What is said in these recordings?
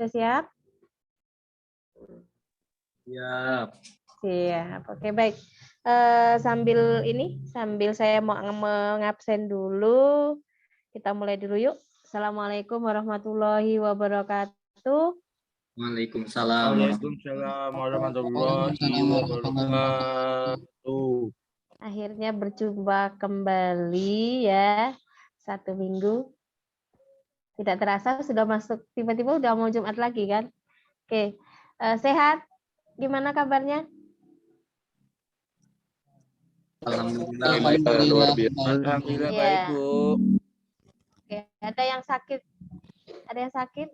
Sudah siap? Siap. Siap. Oke, baik. Sambil saya mau mengabsen dulu, kita mulai dulu yuk. Assalamualaikum warahmatullahi wabarakatuh. Waalaikumsalam. Waalaikumsalam warahmatullahi wabarakatuh. Akhirnya berjumpa kembali ya. 1 minggu. Tidak terasa sudah masuk, tiba-tiba udah mau Jumat lagi kan? Oke. Sehat? Gimana kabarnya? Alhamdulillah. Luar biasa. Alhamdulillah Ya. baik, Bu. Oke. Ada yang sakit? Ada yang sakit?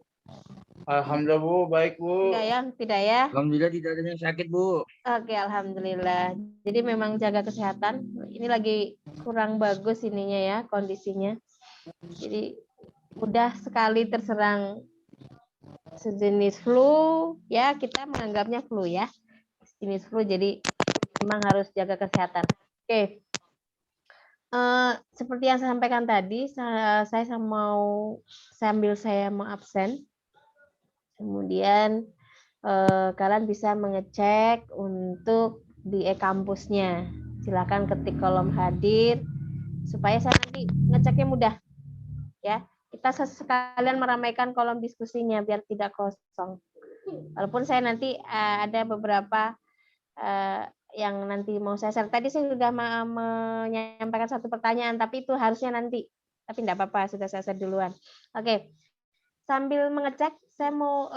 Alhamdulillah, Bu, baik, Bu. Enggak ya? Tidak ya? Alhamdulillah tidak ada yang sakit, Bu. Oke, alhamdulillah. Jadi memang jaga kesehatan. Ini lagi kurang bagus ininya ya kondisinya. Jadi udah sekali terserang sejenis flu, ya kita menganggapnya flu ya. Sejenis flu, jadi memang harus jaga kesehatan. Oke. Seperti yang saya sampaikan tadi, saya sambil saya mau absen. Kemudian kalian bisa mengecek untuk di e-kampusnya. Silakan ketik kolom hadir supaya saya nanti ngeceknya mudah. Ya, kita sekalian meramaikan kolom diskusinya biar tidak kosong. Walaupun saya nanti ada beberapa yang nanti mau saya share. Tadi saya sudah menyampaikan satu pertanyaan, tapi itu harusnya nanti. Tapi tidak apa-apa, sudah saya share duluan. Oke, sambil mengecek, saya mau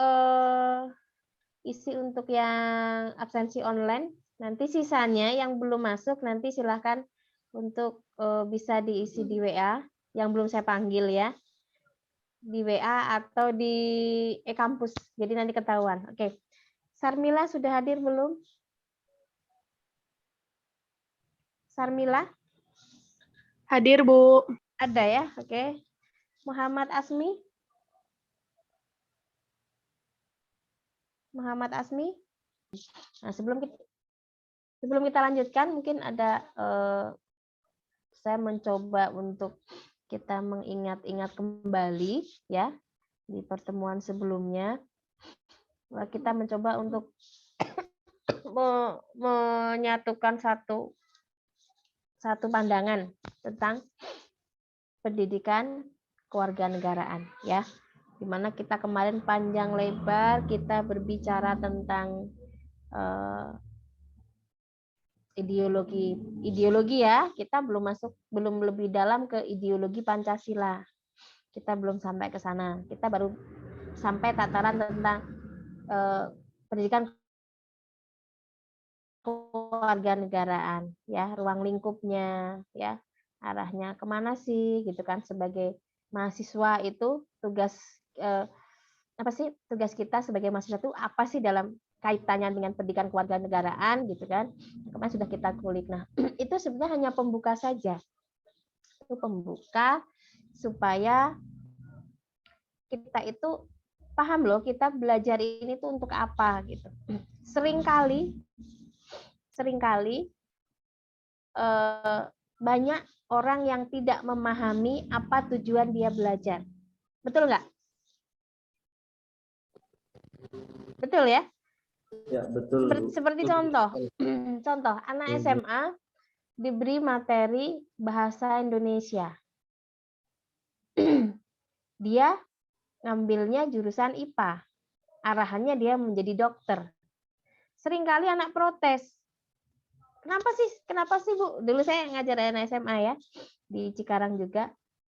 isi untuk yang absensi online. Nanti sisanya yang belum masuk, nanti silahkan untuk bisa diisi di WA, yang belum saya panggil ya. Di WA atau di e-kampus, jadi nanti ketahuan. Oke, Sarmila sudah hadir belum? Sarmila? Hadir, Bu. Ada ya, oke. Muhammad Asmi? Muhammad Asmi? Nah, sebelum kita lanjutkan, mungkin ada saya mencoba untuk kita mengingat-ingat kembali ya di pertemuan sebelumnya. Kita mencoba untuk menyatukan satu pandangan tentang pendidikan kewarganegaraan ya, dimana kita kemarin panjang lebar kita berbicara tentang ideologi ya, kita belum lebih dalam ke ideologi Pancasila, kita belum sampai ke sana, kita baru sampai tataran tentang pendidikan kewarganegaraan ya, ruang lingkupnya ya, arahnya kemana sih gitu kan. Sebagai mahasiswa itu tugas tugas kita sebagai mahasiswa itu apa sih dalam kaitannya dengan pendidikan kewarganegaraan gitu kan, kemarin sudah kita kulik. Nah itu sebenarnya hanya pembuka saja, itu pembuka supaya kita itu paham loh, kita belajar ini tuh untuk apa gitu. Seringkali banyak orang yang tidak memahami apa tujuan dia belajar. Betul nggak? Betul ya? Ya, betul. Seperti contoh anak SMA diberi materi bahasa Indonesia. Dia ngambilnya jurusan IPA. Arahannya dia menjadi dokter. Seringkali anak protes. Kenapa sih Bu? Dulu saya ngajar anak SMA ya, di Cikarang juga,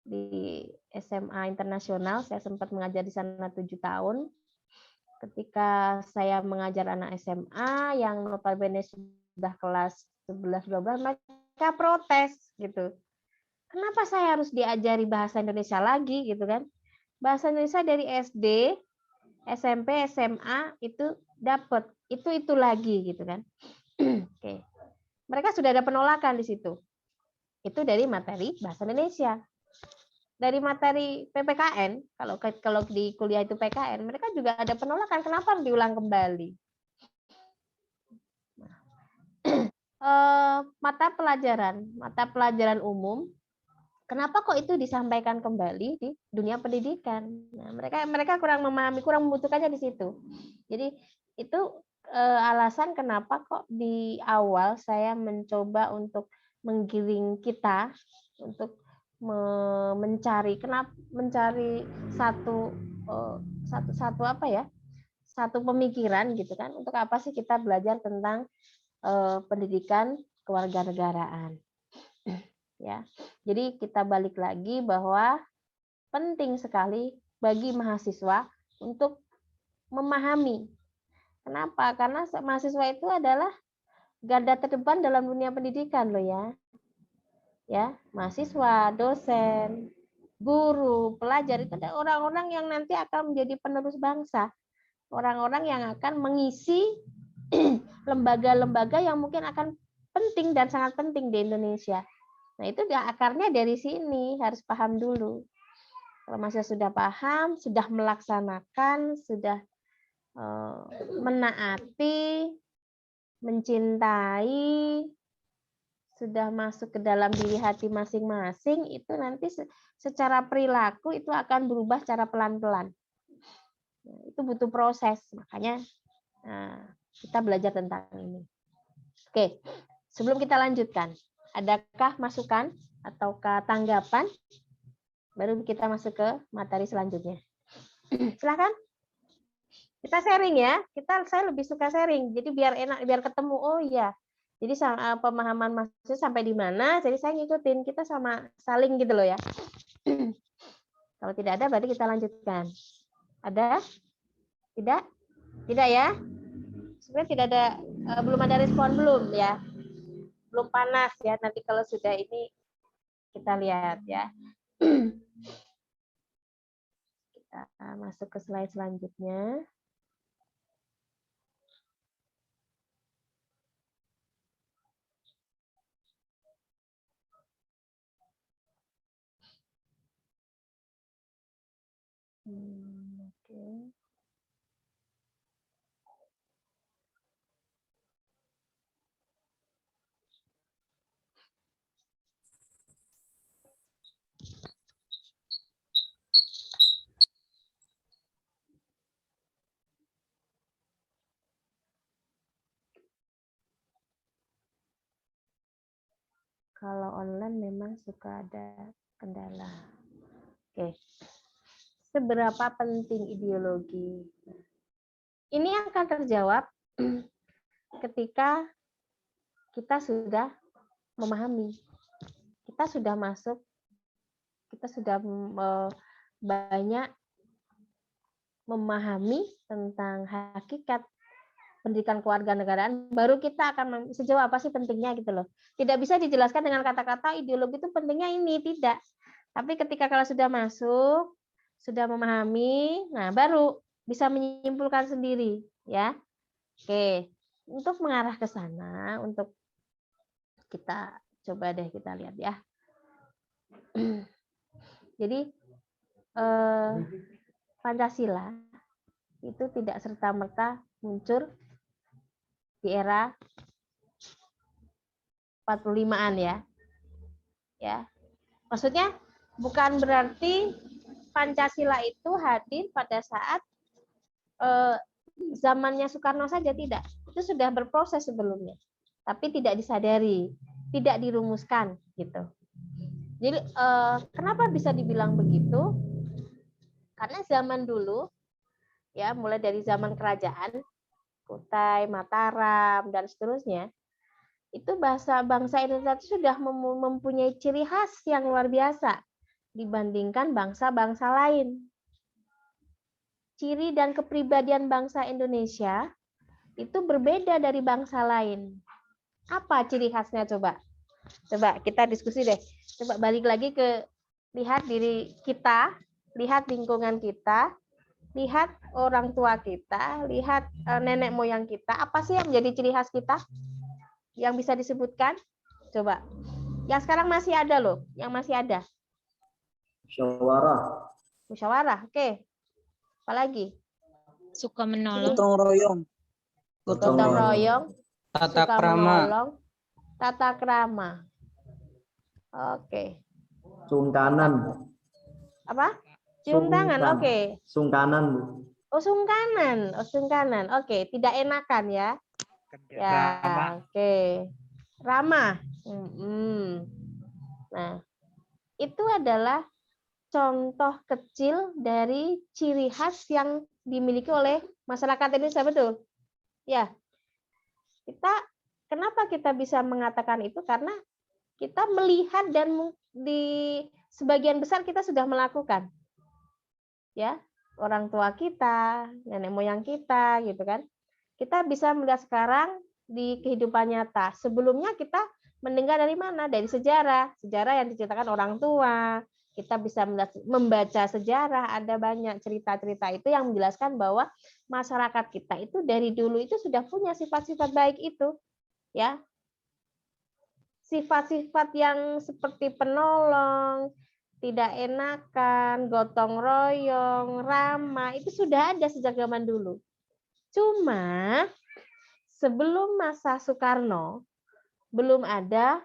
di SMA Internasional. Saya sempat mengajar di sana 7 tahun. Ketika saya mengajar anak SMA yang notabene sudah kelas 11-12, mereka protes gitu. Kenapa saya harus diajari bahasa Indonesia lagi gitu kan? Bahasa Indonesia dari SD, SMP, SMA itu dapat, itu lagi gitu kan. Oke. Mereka sudah ada penolakan di situ. Itu dari materi bahasa Indonesia. Dari materi PPKN, kalau di kuliah itu PKN, mereka juga ada penolakan. Kenapa harus diulang kembali? Mata pelajaran umum, kenapa kok itu disampaikan kembali di dunia pendidikan? Nah, mereka kurang memahami, kurang membutuhkannya di situ. Jadi itu alasan kenapa kok di awal saya mencoba untuk menggiring kita untuk mencari satu apa ya? Satu pemikiran gitu kan. Untuk apa sih kita belajar tentang pendidikan kewarganegaraan? Ya. Jadi kita balik lagi bahwa penting sekali bagi mahasiswa untuk memahami. Kenapa? Karena mahasiswa itu adalah garda terdepan dalam dunia pendidikan loh ya. Ya, mahasiswa, dosen, guru, pelajar itu ada orang-orang yang nanti akan menjadi penerus bangsa. Orang-orang yang akan mengisi lembaga-lembaga yang mungkin akan penting dan sangat penting di Indonesia. Nah, itu akarnya dari sini, harus paham dulu. Kalau mahasiswa sudah paham, sudah melaksanakan, sudah menaati, mencintai, sudah masuk ke dalam diri hati masing-masing, itu nanti secara perilaku itu akan berubah secara pelan-pelan. Nah, itu butuh proses, makanya kita belajar tentang ini. Oke, sebelum kita lanjutkan, adakah masukan ataukah tanggapan? Baru kita masuk ke materi selanjutnya. Silakan. Kita sharing ya. Saya lebih suka sharing. Jadi biar enak, biar ketemu. Oh iya. Jadi pemahaman maksudnya sampai di mana? Jadi saya ngikutin. Kita sama saling gitu loh ya. Kalau tidak ada berarti kita lanjutkan. Ada? Tidak? Tidak ya? Sebenarnya tidak ada, belum ada respon belum ya. Belum panas ya. Nanti kalau sudah ini kita lihat ya. Kita masuk ke slide selanjutnya. Oke. Kalau online memang suka ada kendala. Oke. Seberapa penting ideologi? Ini akan terjawab ketika kita sudah memahami. Kita sudah masuk, kita sudah banyak memahami tentang hakikat pendidikan kewarganegaraan, baru kita akan sejauh apa sih pentingnya gitu loh. Tidak bisa dijelaskan dengan kata-kata ideologi itu pentingnya ini, tidak. Tapi ketika kalau sudah masuk, sudah memahami, nah baru bisa menyimpulkan sendiri ya. Oke, untuk mengarah ke sana, untuk kita coba deh kita lihat ya. Jadi Pancasila itu tidak serta-merta muncul di era 45-an ya. Ya. Maksudnya bukan berarti Pancasila itu hadir pada saat zamannya Soekarno saja, tidak. Itu sudah berproses sebelumnya. Tapi tidak disadari, tidak dirumuskan gitu. Jadi kenapa bisa dibilang begitu? Karena zaman dulu ya, mulai dari zaman kerajaan Kutai, Mataram, dan seterusnya, itu bangsa Indonesia itu sudah mempunyai ciri khas yang luar biasa dibandingkan bangsa-bangsa lain. Ciri dan kepribadian bangsa Indonesia itu berbeda dari bangsa lain. Apa ciri khasnya coba? Coba kita diskusi deh. Coba balik lagi ke lihat diri kita, lihat lingkungan kita, lihat orang tua kita, lihat nenek moyang kita. Apa sih yang menjadi ciri khas kita? Yang bisa disebutkan? Coba. Yang sekarang masih ada loh, yang masih ada. Musyawarah. Musyawarah, oke. Apalagi? Suka menolong. Gotong royong. Gotong royong. Tata Suka krama. menolong. Tata krama. Oke. Sungkanan. Apa? Cium tangan. Sungkan. Oke. Sungkanan, Bu. Oh, sungkanan. Oh, sungkanan. Oke, tidak enakan ya. Ya, oke. Ramah. Nah, itu adalah contoh kecil dari ciri khas yang dimiliki oleh masyarakat Indonesia, betul? Ya. Kenapa kita bisa mengatakan itu? Karena kita melihat dan di sebagian besar kita sudah melakukan. Ya, orang tua kita, nenek moyang kita gitu kan. Kita bisa melihat sekarang di kehidupan nyata. Sebelumnya kita mendengar dari mana? Dari sejarah yang diceritakan orang tua. Kita bisa membaca sejarah, ada banyak cerita-cerita itu yang menjelaskan bahwa masyarakat kita itu dari dulu itu sudah punya sifat-sifat baik itu, ya. Sifat-sifat yang seperti penolong, tidak enakan, gotong royong, ramah, itu sudah ada sejak zaman dulu. Cuma sebelum masa Soekarno, belum ada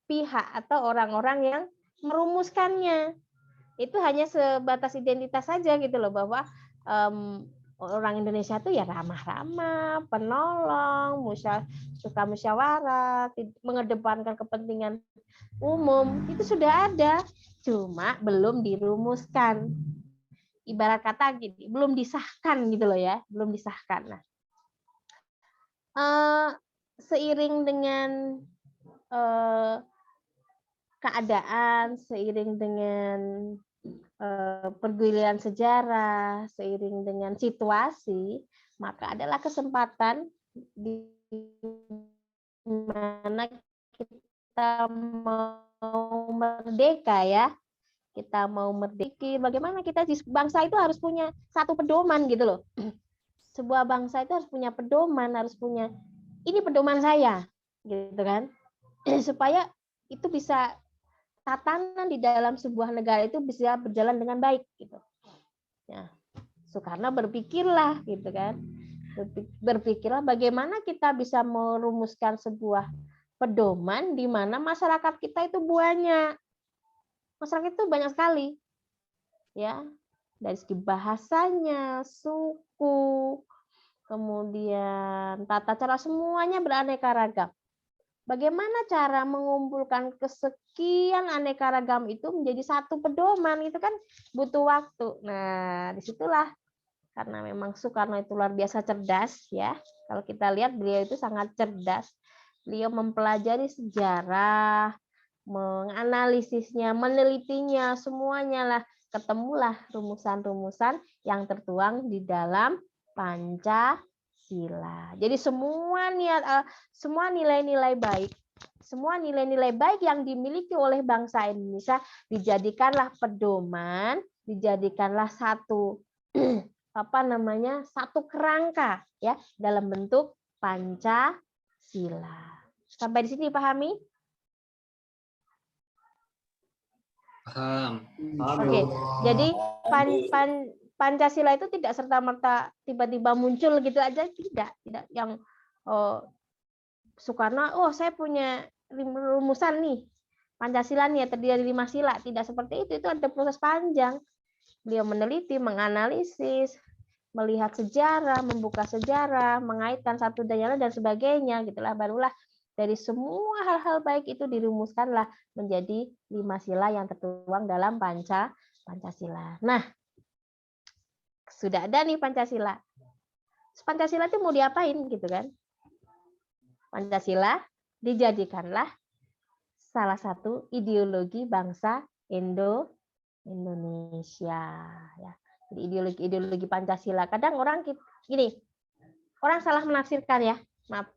pihak atau orang-orang yang merumuskannya. Itu hanya sebatas identitas saja gitu loh, bahwa orang Indonesia itu ya ramah-ramah, penolong, suka musyawarah, mengedepankan kepentingan umum. Itu sudah ada, cuma belum dirumuskan. Ibarat kata gini, belum disahkan gitu loh ya, belum disahkan. Nah, seiring dengan keadaan, seiring dengan pergaulan sejarah, seiring dengan situasi, maka adalah kesempatan di mana kita mau merdeka ya. Kita mau merdeka, bagaimana kita bangsa itu harus punya satu pedoman gitu loh. Sebuah bangsa itu harus punya pedoman, harus punya ini pedoman saya, gitu kan, supaya itu bisa tatanan di dalam sebuah negara itu bisa berjalan dengan baik gitu. Ya, Soekarno berpikirlah gitu kan, berpikirlah bagaimana kita bisa merumuskan sebuah pedoman di mana masyarakat kita itu banyak, masyarakat itu banyak sekali, ya, dari segi bahasanya, suku, kemudian tata cara semuanya beraneka ragam. Bagaimana cara mengumpulkan kesekian aneka ragam itu menjadi satu pedoman, itu kan butuh waktu. Nah, disitulah karena memang Soekarno itu luar biasa cerdas ya. Kalau kita lihat beliau itu sangat cerdas. Beliau mempelajari sejarah, menganalisisnya, menelitinya, semuanya lah. Ketemulah rumusan-rumusan yang tertuang di dalam Pancasila. Jadi semua nilai-nilai baik, semua nilai-nilai baik yang dimiliki oleh bangsa Indonesia dijadikanlah pedoman, dijadikanlah satu satu kerangka ya dalam bentuk Pancasila. Sampai di sini pahami? Paham. Oke. Jadi Pancasila itu tidak serta-merta tiba-tiba muncul gitu aja, tidak yang Soekarno, saya punya rumusan nih, Pancasila nih terdiri dari 5 sila, tidak seperti itu ada proses panjang. Beliau meneliti, menganalisis, melihat sejarah, membuka sejarah, mengaitkan satu dan lain dan sebagainya, gitulah, barulah dari semua hal-hal baik itu dirumuskanlah menjadi 5 sila yang tertuang dalam Pancasila. Nah, sudah ada nih Pancasila. Pancasila itu mau diapain gitu kan? Pancasila dijadikanlah salah satu ideologi bangsa Indonesia ya. Jadi ideologi Pancasila. Kadang orang salah menafsirkan ya. Maaf.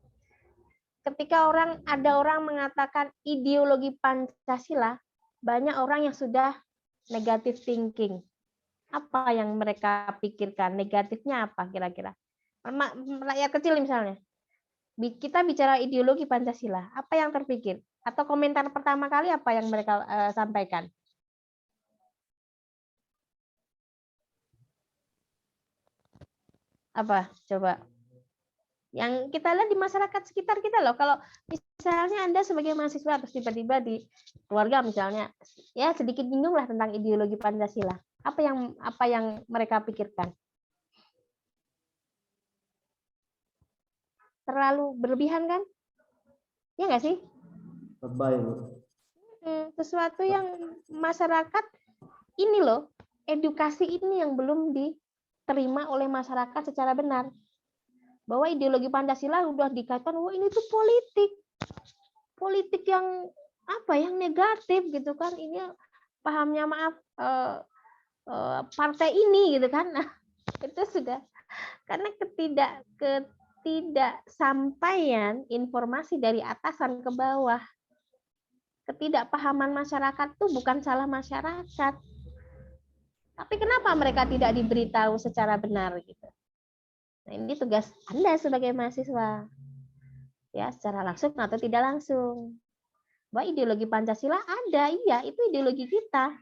Ketika ada orang mengatakan ideologi Pancasila, banyak orang yang sudah negative thinking. Apa yang mereka pikirkan? Negatifnya apa kira-kira? Rakyat kecil misalnya. Kita bicara ideologi Pancasila, apa yang terpikir? Atau komentar pertama kali apa yang mereka sampaikan? Apa? Coba. Yang kita lihat di masyarakat sekitar kita loh. Kalau misalnya Anda sebagai mahasiswa terus tiba-tiba di keluarga misalnya ya sedikit bingung lah tentang ideologi Pancasila. Apa yang mereka pikirkan? Terlalu berlebihan kan? Ya nggak sih? Lebay, Bu. Sesuatu yang masyarakat ini loh, edukasi ini yang belum diterima oleh masyarakat secara benar. Bahwa ideologi Pancasila udah dikaitkan, wah ini tuh politik yang yang negatif gitu kan, ini pahamnya maaf partai ini gitu kan. Nah, itu sudah karena ketidaksampaian informasi dari atasan ke bawah, ketidakpahaman masyarakat tuh bukan salah masyarakat, tapi kenapa mereka tidak diberitahu secara benar gitu. Nah, ini tugas Anda sebagai mahasiswa. Ya, secara langsung atau tidak langsung. Bahwa ideologi Pancasila ada, iya, itu ideologi kita.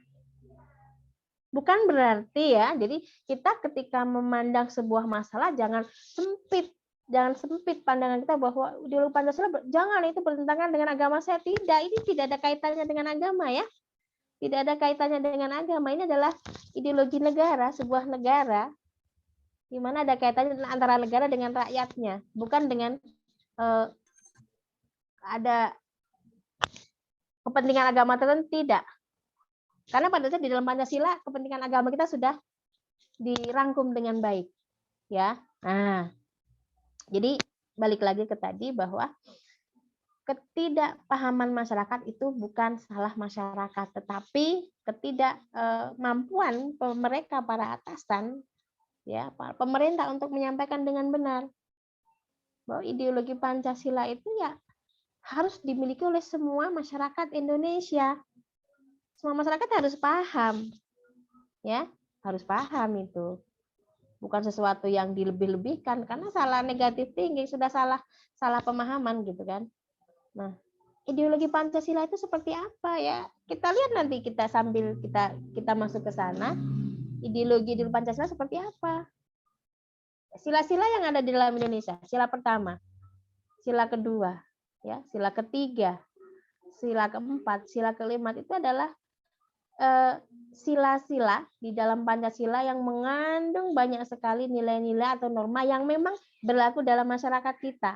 Bukan berarti ya, jadi kita ketika memandang sebuah masalah jangan sempit pandangan kita bahwa ideologi Pancasila jangan itu bertentangan dengan agama saya. Tidak, ini tidak ada kaitannya dengan agama ya. Tidak ada kaitannya dengan agama. Ini adalah ideologi negara, sebuah negara di mana ada kaitannya antara negara dengan rakyatnya, bukan dengan ada kepentingan agama tertentu, tidak. Karena pada saat di dalam Pancasila kepentingan agama kita sudah dirangkum dengan baik, ya. Nah, jadi balik lagi ke tadi bahwa ketidakpahaman masyarakat itu bukan salah masyarakat, tetapi ketidakmampuan mereka para atasan ya, pemerintah untuk menyampaikan dengan benar bahwa ideologi Pancasila itu ya harus dimiliki oleh semua masyarakat Indonesia. Semua masyarakat harus paham, ya, harus paham itu. Bukan sesuatu yang dilebih-lebihkan karena salah negatif tinggi, sudah salah pemahaman gitu kan. Nah, ideologi Pancasila itu seperti apa ya? Kita lihat nanti kita sambil kita masuk ke sana, ideologi Pancasila seperti apa? Sila-sila yang ada di dalam Indonesia, sila pertama, sila kedua, ya, sila ketiga, sila keempat, sila kelima itu adalah sila-sila di dalam Pancasila yang mengandung banyak sekali nilai-nilai atau norma yang memang berlaku dalam masyarakat kita.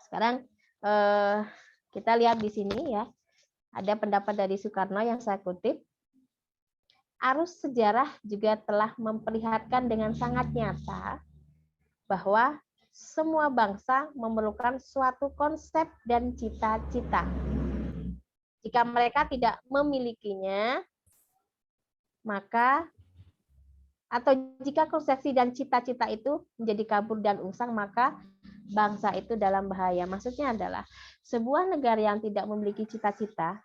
Sekarang kita lihat di sini ya, ada pendapat dari Soekarno yang saya kutip. Arus sejarah juga telah memperlihatkan dengan sangat nyata bahwa semua bangsa memerlukan suatu konsep dan cita-cita. Jika mereka tidak memilikinya, maka atau jika konsepsi dan cita-cita itu menjadi kabur dan usang, maka bangsa itu dalam bahaya. Maksudnya adalah sebuah negara yang tidak memiliki cita-cita,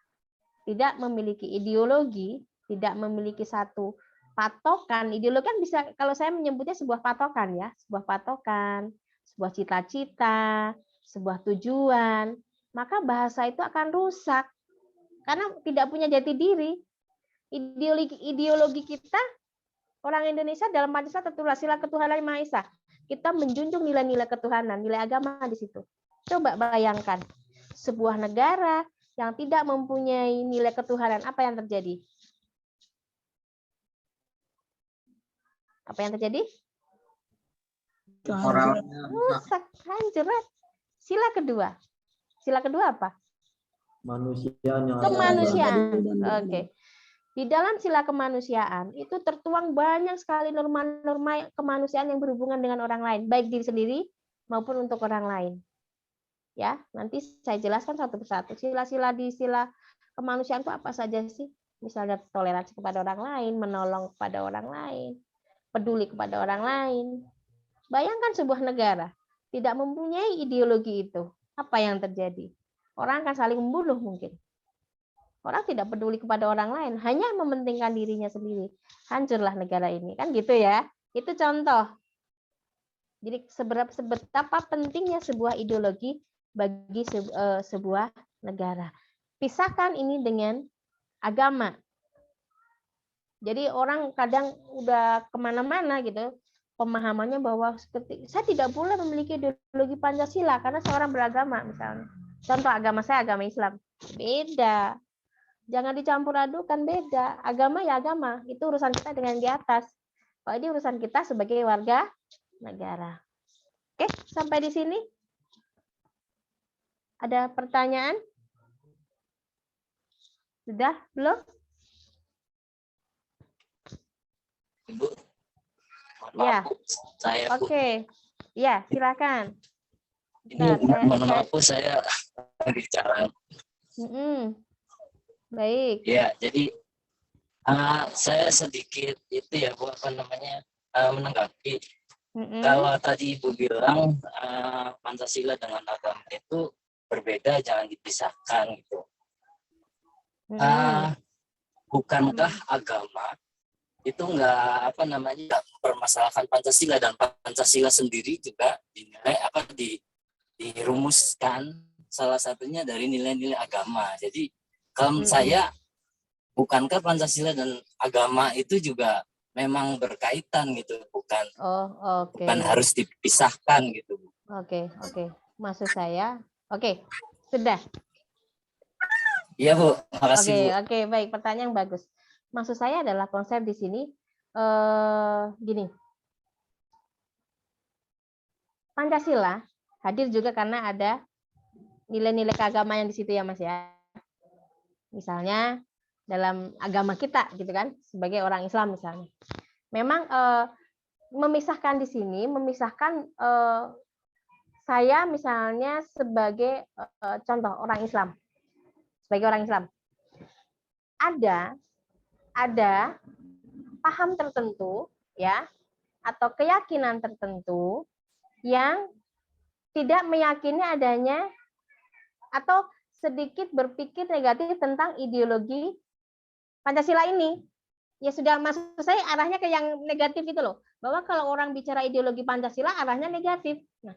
tidak memiliki ideologi, tidak memiliki satu patokan. Ideologi kan bisa, kalau saya menyebutnya sebuah patokan ya, sebuah patokan, sebuah cita-cita, sebuah tujuan, maka bahasa itu akan rusak karena tidak punya jati diri. Ideologi kita orang Indonesia dalam Pancasila tertulis sila ketuhanan Maha Esa. Kita menjunjung nilai-nilai ketuhanan, nilai agama di situ. Coba bayangkan sebuah negara yang tidak mempunyai nilai ketuhanan, apa yang terjadi? Apa yang terjadi? Rusak, hancur. Sila kedua. Sila kedua apa? Kemanusiaan. Oke. Di dalam sila kemanusiaan itu tertuang banyak sekali norma-norma kemanusiaan yang berhubungan dengan orang lain, baik diri sendiri maupun untuk orang lain. Ya, nanti saya jelaskan satu persatu. Sila-sila di sila kemanusiaan itu apa saja sih? Misalnya toleransi kepada orang lain, menolong kepada orang lain, peduli kepada orang lain. Bayangkan sebuah negara tidak mempunyai ideologi itu, apa yang terjadi? Orang akan saling membunuh mungkin. Orang tidak peduli kepada orang lain, hanya mementingkan dirinya sendiri. Hancurlah negara ini, kan gitu ya. Itu contoh. Jadi seberapa pentingnya sebuah ideologi bagi sebuah negara. Pisahkan ini dengan agama. Jadi orang kadang udah kemana-mana gitu, pemahamannya bahwa saya tidak boleh memiliki ideologi Pancasila karena seorang beragama misalnya. Contoh agama saya agama Islam. Beda. Jangan dicampur adukan, beda. Agama ya agama, itu urusan kita dengan di atas. Kalau ini urusan kita sebagai warga negara. Oke, sampai di sini. Ada pertanyaan? Sudah? Belum? Ibu, mohon Ya. maaf, Bu. Saya Bu. Oke. Ya, silakan. Ini Bentar, mohon maaf Bu, saya lagi jalan. Baik. Ya, jadi saya sedikit itu ya Bu, apa namanya, menanggapi. Kalau tadi Ibu bilang Pancasila dengan agama itu berbeda, jangan dipisahkan gitu. Bukankah agama itu nggak apa namanya nggak mempermasalahkan Pancasila, dan Pancasila sendiri juga dinilai dirumuskan salah satunya dari nilai-nilai agama. Jadi kalau menurut saya, bukankah Pancasila dan agama itu juga memang berkaitan gitu, bukan bukan harus dipisahkan gitu. Oke. Maksud saya, oke, sudah. Iya Bu, makasih Bu. Oke, baik, pertanyaan yang bagus. Maksud saya adalah konsep di sini gini. Pancasila hadir juga karena ada nilai-nilai keagamaan di situ ya Mas ya. Misalnya dalam agama kita gitu kan, sebagai orang Islam misalnya. Memang memisahkan di sini, saya misalnya sebagai contoh orang Islam. Sebagai orang Islam. Ada paham tertentu ya, atau keyakinan tertentu yang tidak meyakini adanya atau sedikit berpikir negatif tentang ideologi Pancasila ini. Ya sudah, maksud saya arahnya ke yang negatif itu loh. Bahwa kalau orang bicara ideologi Pancasila arahnya negatif. Nah,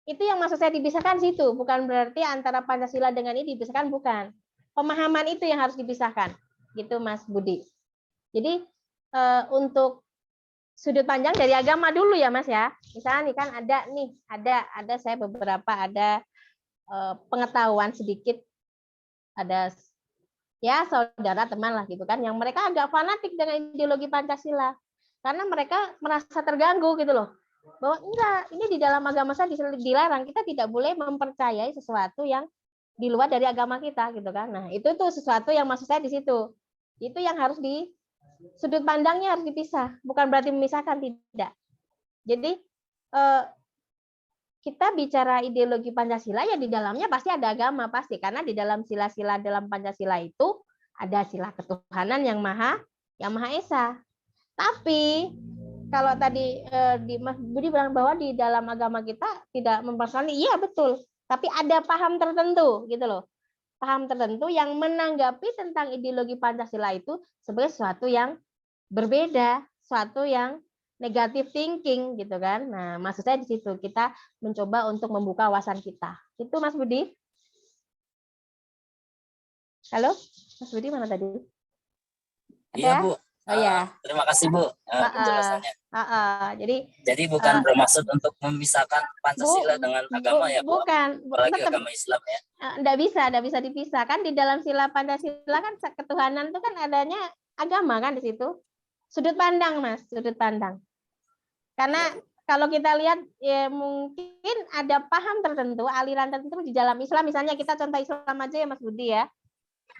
itu yang maksud saya dipisahkan situ. Bukan berarti antara Pancasila dengan ini dipisahkan, bukan. Pemahaman itu yang harus dipisahkan. Gitu Mas Budi. Jadi untuk sudut pandang dari agama dulu ya Mas ya. Misalnya nih kan ada saya beberapa pengetahuan sedikit, ada ya saudara teman lah gitu kan, yang mereka agak fanatik dengan ideologi Pancasila karena mereka merasa terganggu gitu loh, bahwa enggak, ini di dalam agama saya dilarang, kita tidak boleh mempercayai sesuatu yang di luar dari agama kita gitu kan. Nah itu tuh sesuatu yang maksud saya di situ, itu yang harus sudut pandangnya harus dipisah, bukan berarti memisahkan, tidak. Jadi kita bicara ideologi Pancasila ya di dalamnya pasti ada agama, pasti, karena di dalam sila-sila dalam Pancasila itu ada sila ketuhanan yang Maha Esa. Tapi kalau tadi Mas Budi bilang bahwa di dalam agama kita tidak mempersoalkan, iya betul. Tapi ada paham tertentu gitu loh. Paham tertentu yang menanggapi tentang ideologi Pancasila itu sebagai sesuatu yang berbeda, sesuatu yang negative thinking gitu kan. Nah, maksud saya di situ kita mencoba untuk membuka wawasan kita. Itu Mas Budi. Halo, Mas Budi mana tadi? Iya Bu. Oh ya. Terima kasih Bu penjelasannya. Jadi bukan bermaksud untuk memisahkan Pancasila dengan agama ya Bu. Bukan. Apalagi agama Islam ya. Enggak bisa dipisah kan, di dalam sila Pancasila kan ketuhanan itu kan adanya agama kan di situ. Sudut pandang Mas, sudut pandang. Karena kalau kita lihat ya mungkin ada paham tertentu, aliran tertentu di dalam Islam, misalnya kita contoh Islam aja ya Mas Budi ya,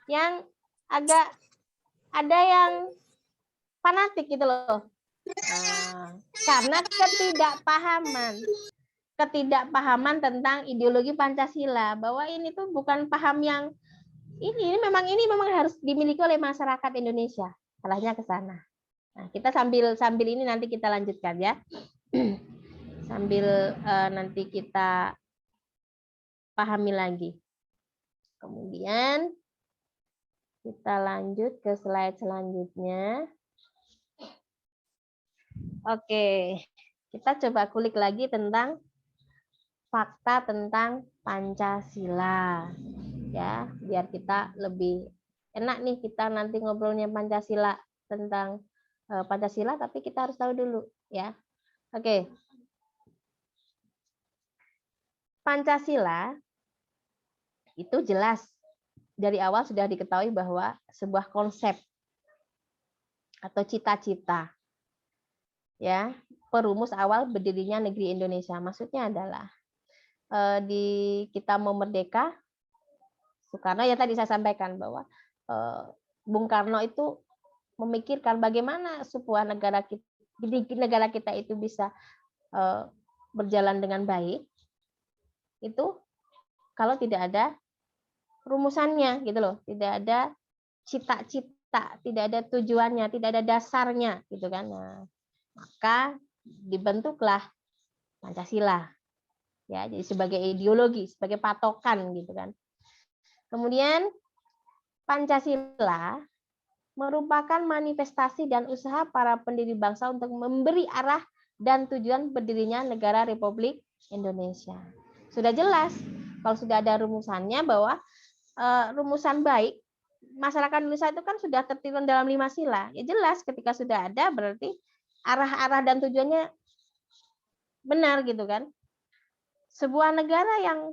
yang agak ada yang fanatik gitu loh. Karena ketidakpahaman tentang ideologi Pancasila, bahwa ini tuh bukan paham yang ini memang harus dimiliki oleh masyarakat Indonesia. Salahnya ke sana. Nah, kita sambil ini nanti kita lanjutkan ya. Sambil nanti kita pahami lagi. Kemudian kita lanjut ke slide selanjutnya. Oke, kita coba kulik lagi tentang fakta tentang Pancasila. Ya, biar kita lebih enak nih kita nanti ngobrolnya Pancasila, tentang Pancasila, tapi kita harus tahu dulu ya Oke. Pancasila itu jelas dari awal sudah diketahui bahwa sebuah konsep atau cita-cita, ya, perumus awal berdirinya negeri Indonesia. Maksudnya adalah di kita mau merdeka, Soekarno ya tadi saya sampaikan bahwa Bung Karno itu memikirkan bagaimana sebuah negara kita itu bisa berjalan dengan baik. Itu kalau tidak ada rumusannya gitu loh, tidak ada cita-cita, tidak ada tujuannya, tidak ada dasarnya gitu kan. Nah, maka dibentuklah Pancasila. Ya, jadi sebagai ideologi, sebagai patokan gitu kan. Kemudian Pancasila merupakan manifestasi dan usaha para pendiri bangsa untuk memberi arah dan tujuan berdirinya negara Republik Indonesia. Sudah jelas kalau sudah ada rumusannya bahwa rumusan baik masyarakat Indonesia itu kan sudah tertuang dalam 5 sila. Ya jelas ketika sudah ada berarti arah-arah dan tujuannya benar gitu kan. Sebuah negara yang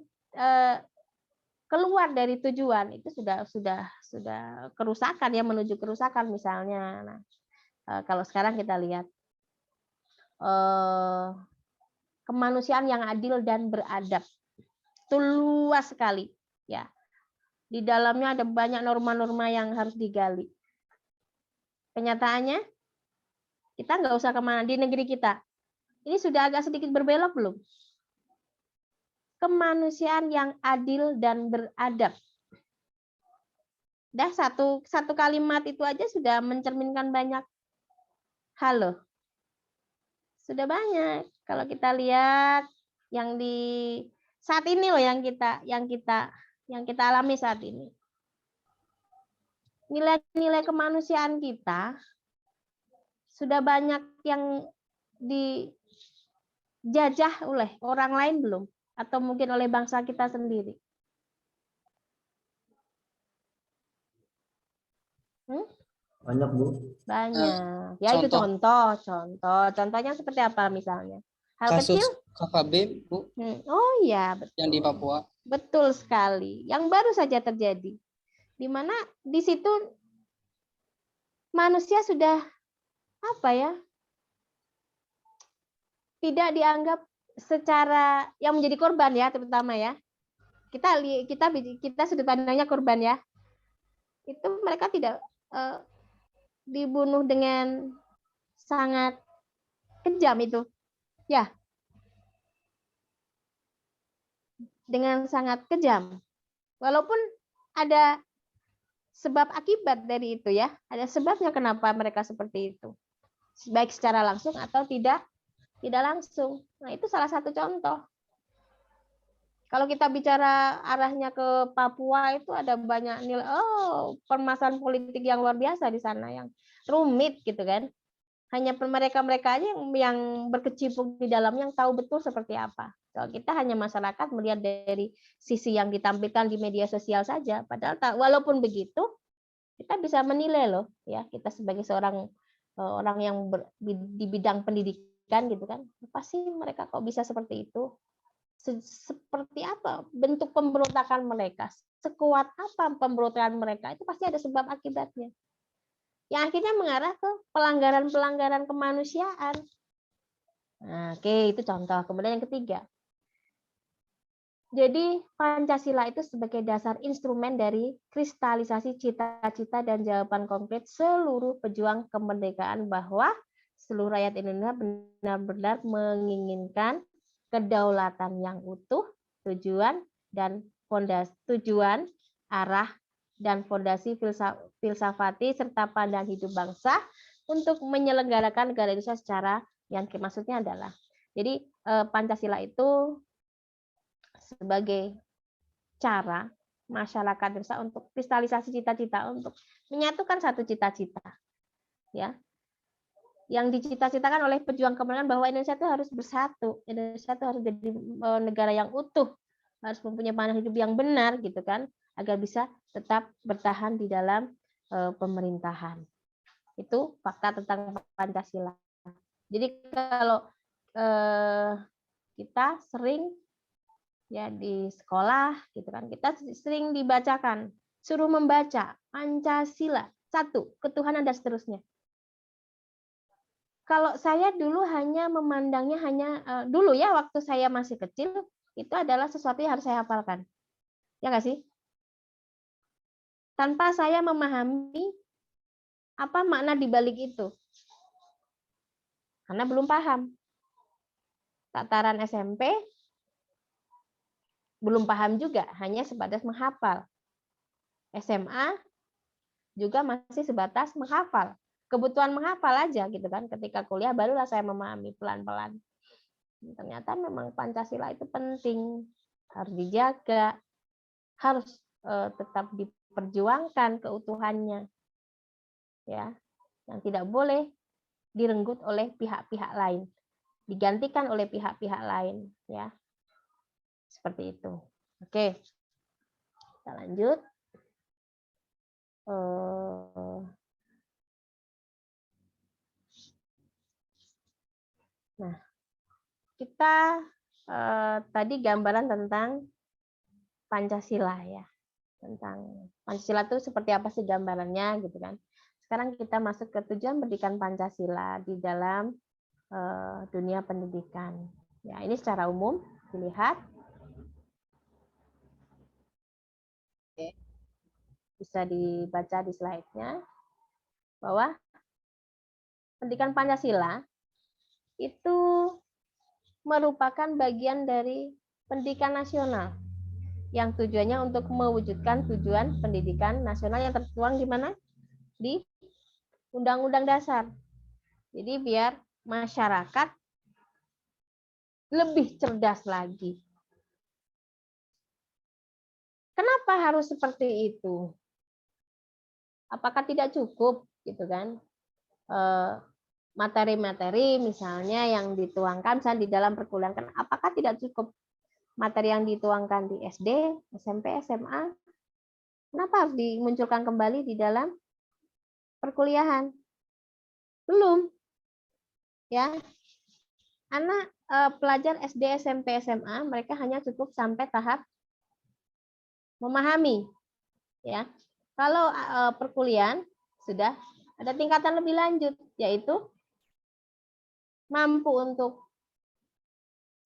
keluar dari tujuan itu sudah kerusakan ya, menuju kerusakan misalnya. Nah, kalau sekarang kita lihat kemanusiaan yang adil dan beradab itu luas sekali ya. Di dalamnya ada banyak norma-norma yang harus digali. Kenyataannya kita nggak usah kemana, di negeri kita ini sudah agak sedikit berbelok belum? Kemanusiaan yang adil dan beradab. Dah satu kalimat itu aja sudah mencerminkan banyak hal loh. Sudah banyak. Kalau kita lihat yang di saat ini loh yang kita alami saat ini. Nilai-nilai kemanusiaan kita sudah banyak yang dijajah oleh orang lain belum? Atau mungkin oleh bangsa kita sendiri. Banyak, Bu. Banyak. Ya itu contoh. Contohnya seperti apa misalnya? Hal Kasus kecil? KKB, Bu, Oh iya, betul. yang di Papua. Betul sekali. Yang baru saja terjadi. Di mana di situ manusia sudah apa ya? Tidak dianggap secara yang menjadi korban ya, terutama ya. Kita sudut pandangnya korban ya. Itu mereka tidak dibunuh dengan sangat kejam itu. Ya. Dengan sangat kejam. Walaupun ada sebab akibat dari itu ya. Ada sebabnya kenapa mereka seperti itu. Baik secara langsung atau tidak langsung. Nah, itu salah satu contoh. Kalau kita bicara arahnya ke Papua itu ada banyak nilai permasalahan politik yang luar biasa di sana yang rumit gitu kan. Hanya mereka-mereka aja yang berkecimpung di dalamnya yang tahu betul seperti apa. Kalau kita hanya masyarakat melihat dari sisi yang ditampilkan di media sosial saja, padahal walaupun begitu kita bisa menilai loh ya, kita sebagai seorang orang yang di bidang pendidikan gitu kan, apa sih mereka kok bisa seperti itu? Seperti apa bentuk pemberontakan mereka? Sekuat apa pemberontakan mereka? Itu pasti ada sebab akibatnya. Yang akhirnya mengarah ke pelanggaran-pelanggaran kemanusiaan. Nah, oke, itu contoh. Kemudian yang ketiga. Jadi Pancasila itu sebagai dasar instrumen dari kristalisasi cita-cita dan jawaban konkret seluruh pejuang kemerdekaan bahwa seluruh rakyat Indonesia benar-benar menginginkan kedaulatan yang utuh, tujuan, arah, dan fondasi filsafati serta pandangan hidup bangsa untuk menyelenggarakan negara Indonesia secara yang maksudnya adalah. Jadi Pancasila itu sebagai cara masyarakat Indonesia untuk kristalisasi cita-cita, untuk menyatukan satu cita-cita, ya, yang dicita-citakan oleh pejuang kemerdekaan bahwa Indonesia itu harus bersatu, Indonesia itu harus jadi negara yang utuh, harus mempunyai pandangan hidup yang benar, gitu kan, agar bisa tetap bertahan di dalam pemerintahan. Itu fakta tentang Pancasila. Jadi kalau kita sering ya di sekolah gitu kan, kita sering dibacakan, suruh membaca Pancasila, satu, ketuhanan dan seterusnya. Kalau saya dulu hanya memandangnya dulu ya waktu saya masih kecil itu adalah sesuatu yang harus saya hafalkan. Ya nggak sih? Tanpa saya memahami apa makna di balik itu. Karena belum paham. Tataran SMP belum paham juga, hanya sebatas menghafal. SMA juga masih sebatas menghafal. Kebutuhan menghafal aja gitu kan. Ketika kuliah barulah saya memahami pelan-pelan. Ternyata memang Pancasila itu penting, harus dijaga, harus tetap diperjuangkan keutuhannya. Ya, yang tidak boleh direnggut oleh pihak-pihak lain, digantikan oleh pihak-pihak lain, ya. Seperti itu. Oke. Kita lanjut. Nah, kita tadi gambaran tentang Pancasila ya. Tentang Pancasila itu seperti apa sih gambarannya gitu kan. Sekarang kita masuk ke tujuan pendidikan Pancasila di dalam dunia pendidikan. Ya, ini secara umum dilihat. Oke. Bisa dibaca di slide-nya bahwa pendidikan Pancasila itu merupakan bagian dari pendidikan nasional yang tujuannya untuk mewujudkan tujuan pendidikan nasional yang tertuang di mana? Di Undang-Undang Dasar. Jadi biar masyarakat lebih cerdas lagi. Kenapa harus seperti itu? Apakah tidak cukup gitu kan? Materi-materi misalnya yang dituangkan misalnya di dalam perkuliahan, apakah tidak cukup materi yang dituangkan di SD, SMP, SMA? Kenapa harus dimunculkan kembali di dalam perkuliahan? Belum. Ya. Anak pelajar SD, SMP, SMA mereka hanya cukup sampai tahap memahami. Ya. Kalau perkuliahan sudah ada tingkatan lebih lanjut, yaitu mampu untuk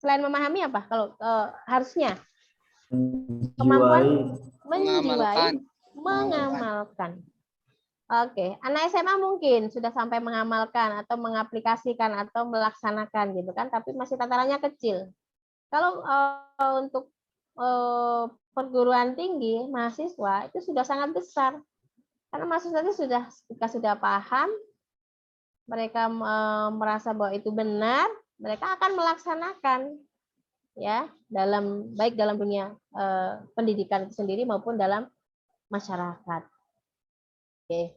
selain memahami apa? Kalau harusnya kemampuan menjiwai, mengamalkan. Oke, anak SMA mungkin sudah sampai mengamalkan atau mengaplikasikan atau melaksanakan gitu kan, tapi masih tatarannya kecil. Kalau untuk perguruan tinggi mahasiswa itu sudah sangat besar, karena mahasiswa itu sudah paham, mereka merasa bahwa itu benar, mereka akan melaksanakan ya baik dalam dunia pendidikan itu sendiri maupun dalam masyarakat. Oke,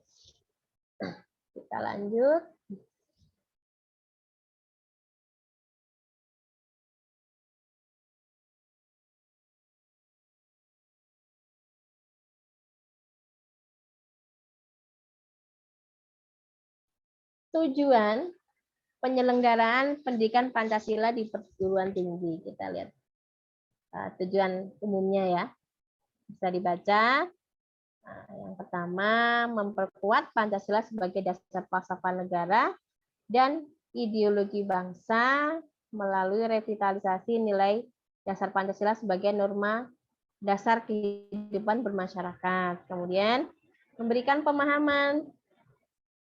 kita lanjut. Tujuan penyelenggaraan pendidikan Pancasila di perguruan tinggi. Kita lihat tujuan umumnya ya. Bisa dibaca. Nah, yang pertama, memperkuat Pancasila sebagai dasar falsafah negara dan ideologi bangsa melalui revitalisasi nilai dasar Pancasila sebagai norma dasar kehidupan bermasyarakat. Kemudian, memberikan pemahaman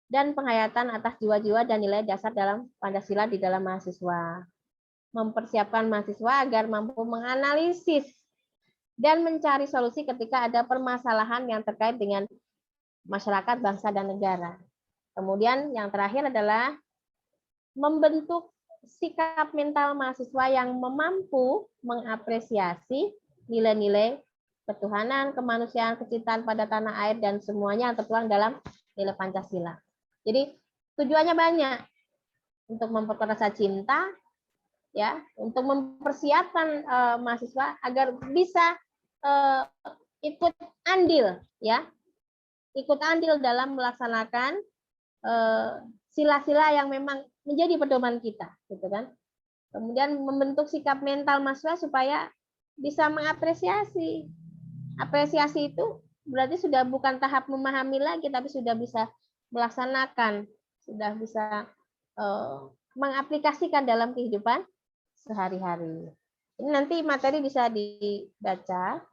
dan penghayatan atas jiwa-jiwa dan nilai dasar dalam Pancasila di dalam mahasiswa. Mempersiapkan mahasiswa agar mampu menganalisis dan mencari solusi ketika ada permasalahan yang terkait dengan masyarakat, bangsa, dan negara. Kemudian yang terakhir adalah membentuk sikap mental mahasiswa yang mampu mengapresiasi nilai-nilai ketuhanan, kemanusiaan, kecintaan pada tanah air, dan semuanya yang tertuang dalam nilai Pancasila. Jadi tujuannya banyak, untuk memperkuat rasa cinta, ya, untuk mempersiapkan mahasiswa agar bisa ikut andil, ya, ikut andil dalam melaksanakan sila-sila yang memang menjadi pedoman kita, gitu kan. Kemudian membentuk sikap mental mahasiswa supaya bisa mengapresiasi. Apresiasi itu berarti sudah bukan tahap memahami lagi, tapi sudah bisa melaksanakan, sudah bisa mengaplikasikan dalam kehidupan sehari-hari. Ini nanti materi bisa dibaca.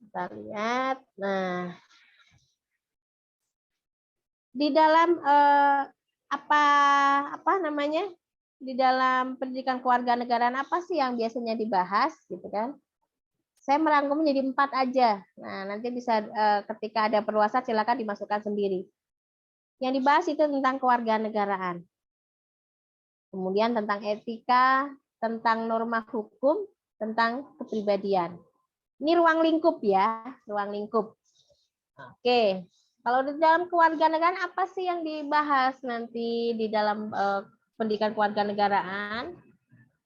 Kita lihat. Nah, di dalam apa namanya? Di dalam pendidikan kewarganegaraan apa sih yang biasanya dibahas, gitu kan? Saya merangkum menjadi 4 aja. Nah, nanti bisa ketika ada perluasan silakan dimasukkan sendiri. Yang dibahas itu tentang kewarganegaraan. Kemudian tentang etika, tentang norma hukum, tentang kepribadian. Ini ruang lingkup ya, ruang lingkup. Oke, kalau di dalam kewarganegaraan apa sih yang dibahas nanti di dalam pendidikan kewarganegaraan?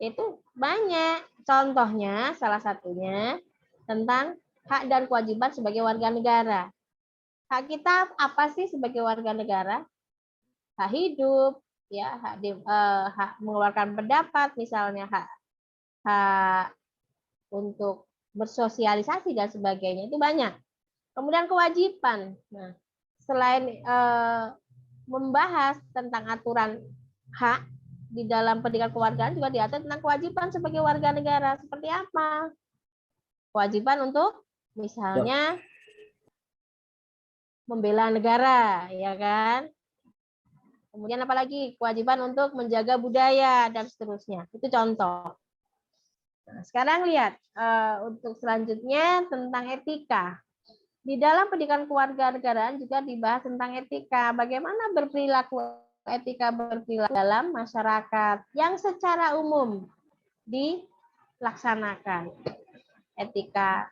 Itu banyak. Contohnya, salah satunya tentang hak dan kewajiban sebagai warga negara. Hak kita apa sih sebagai warga negara? Hak hidup, ya, hak mengeluarkan pendapat, misalnya hak untuk bersosialisasi dan sebagainya, itu banyak. Kemudian kewajiban. Nah, selain membahas tentang aturan hak di dalam pendidikan kewargaan juga diatur tentang kewajiban sebagai warga negara. Seperti apa? Kewajiban untuk misalnya membela negara, ya kan? Kemudian apalagi kewajiban untuk menjaga budaya dan seterusnya. Itu contoh. Nah, sekarang lihat untuk selanjutnya tentang etika. Di dalam pendidikan kewarganegaraan juga dibahas tentang etika. Bagaimana etika berperilaku dalam masyarakat yang secara umum dilaksanakan. Etika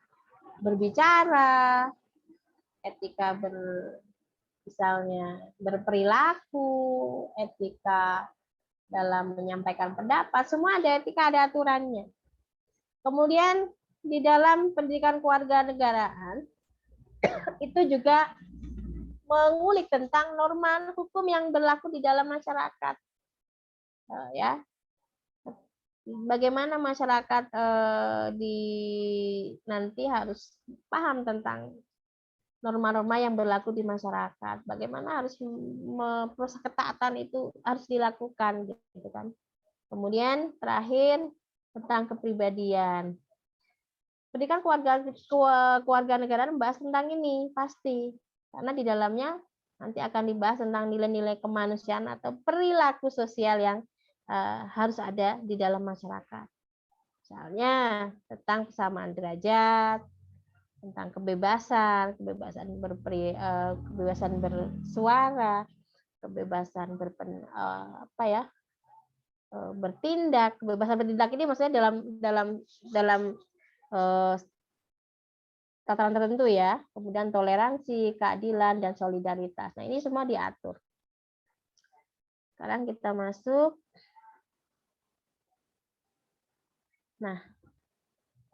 berbicara, etika misalnya berperilaku, etika dalam menyampaikan pendapat, semua ada etika, ada aturannya. Kemudian di dalam pendidikan kewarganegaraan itu juga mengulik tentang norma hukum yang berlaku di dalam masyarakat. Ya, bagaimana masyarakat nanti harus paham tentang norma-norma yang berlaku di masyarakat. Bagaimana harus proses ketaatan itu harus dilakukan, gitu kan. Kemudian terakhir tentang kepribadian. Pendidikan kewarganegaraan membahas tentang ini pasti, karena di dalamnya nanti akan dibahas tentang nilai-nilai kemanusiaan atau perilaku sosial yang harus ada di dalam masyarakat. Misalnya tentang kesamaan derajat, tentang kebebasan bersuara, kebebasan bertindak. Kebebasan bertindak ini maksudnya dalam tataran tertentu ya. Kemudian toleransi, keadilan, dan solidaritas. Nah, ini semua diatur. Sekarang kita masuk. Nah,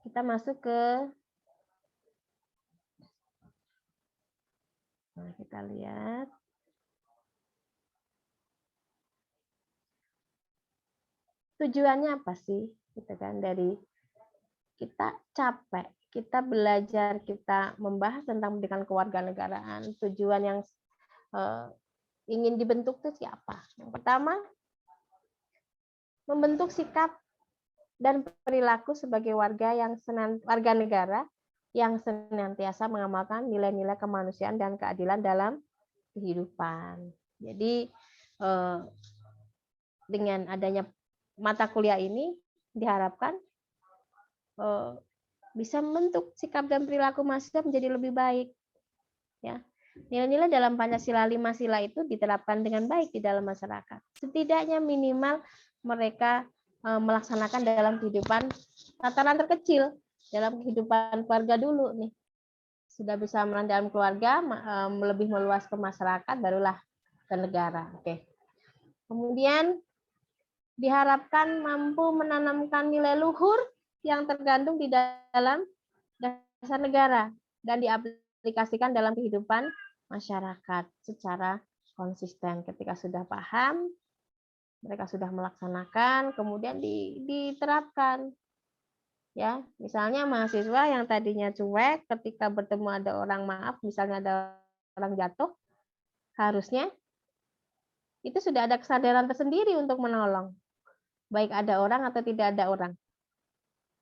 kita masuk ke kita lihat. Tujuannya apa sih? Gitu kan, dari kita capek, kita belajar, kita membahas tentang pendidikan kewarganegaraan. Tujuan yang ingin dibentuk itu siapa? Yang pertama, membentuk sikap dan perilaku sebagai warga negara yang senantiasa mengamalkan nilai-nilai kemanusiaan dan keadilan dalam kehidupan. Jadi dengan adanya mata kuliah ini diharapkan bisa membentuk sikap dan perilaku mahasiswa menjadi lebih baik. Ya, nilai-nilai dalam Pancasila 5 sila itu diterapkan dengan baik di dalam masyarakat. Setidaknya minimal mereka melaksanakan dalam kehidupan tataran terkecil, dalam kehidupan keluarga dulu nih. Sudah bisa melan dalam keluarga, lebih meluas ke masyarakat, barulah ke negara. Oke. Kemudian diharapkan mampu menanamkan nilai luhur yang tergantung di dalam dasar negara dan diaplikasikan dalam kehidupan masyarakat secara konsisten. Ketika sudah paham, mereka sudah melaksanakan, kemudian diterapkan. Ya, misalnya mahasiswa yang tadinya cuek, ketika bertemu ada orang maaf, misalnya ada orang jatuh, harusnya itu sudah ada kesadaran tersendiri untuk menolong. Baik ada orang atau tidak ada orang.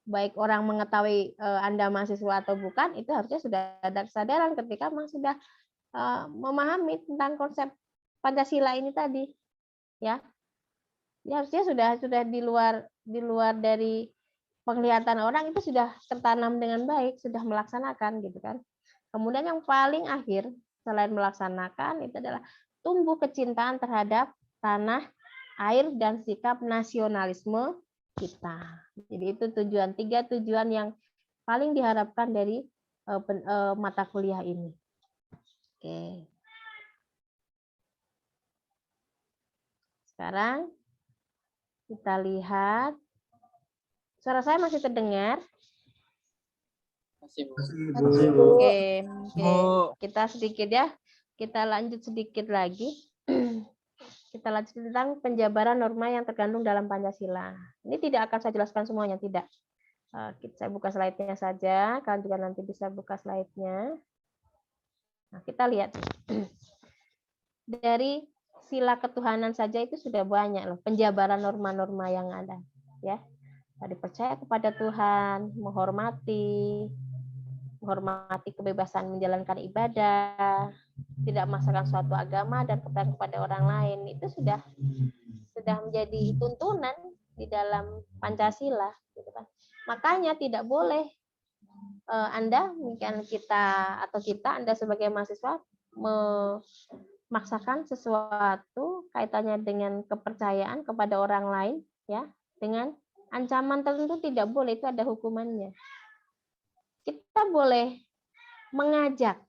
Baik orang mengetahui Anda mahasiswa atau bukan, itu harusnya sudah ada kesadaran ketika memang sudah memahami tentang konsep Pancasila ini tadi. Ya. Ya harusnya sudah di luar dari penglihatan orang, itu sudah tertanam dengan baik, sudah melaksanakan gitu kan. Kemudian yang paling akhir selain melaksanakan itu adalah tumbuh kecintaan terhadap tanah, air, dan sikap nasionalisme kita. Jadi itu tiga tujuan yang paling diharapkan dari mata kuliah ini. Oke. Sekarang kita lihat. Suara saya masih terdengar? Masih, Bu. Masih, Bu. Oke, Bu. kita sedikit ya. Kita lanjut sedikit lagi. Kita lanjut tentang penjabaran norma yang terkandung dalam Pancasila. Ini tidak akan saya jelaskan semuanya, tidak. Saya buka slide-nya saja. Kalian juga nanti bisa buka slide-nya. Nah, kita lihat. Dari sila ketuhanan saja itu sudah banyak loh penjabaran norma-norma yang ada, ya. Tadi percaya kepada Tuhan, menghormati kebebasan menjalankan ibadah, tidak memaksakan suatu agama dan kepada orang lain, itu sudah menjadi tuntunan di dalam Pancasila, gitu kan. Makanya tidak boleh Anda, mungkin Anda sebagai mahasiswa memaksakan sesuatu kaitannya dengan kepercayaan kepada orang lain, ya, dengan ancaman tertentu tidak boleh, itu ada hukumannya. Kita boleh mengajak,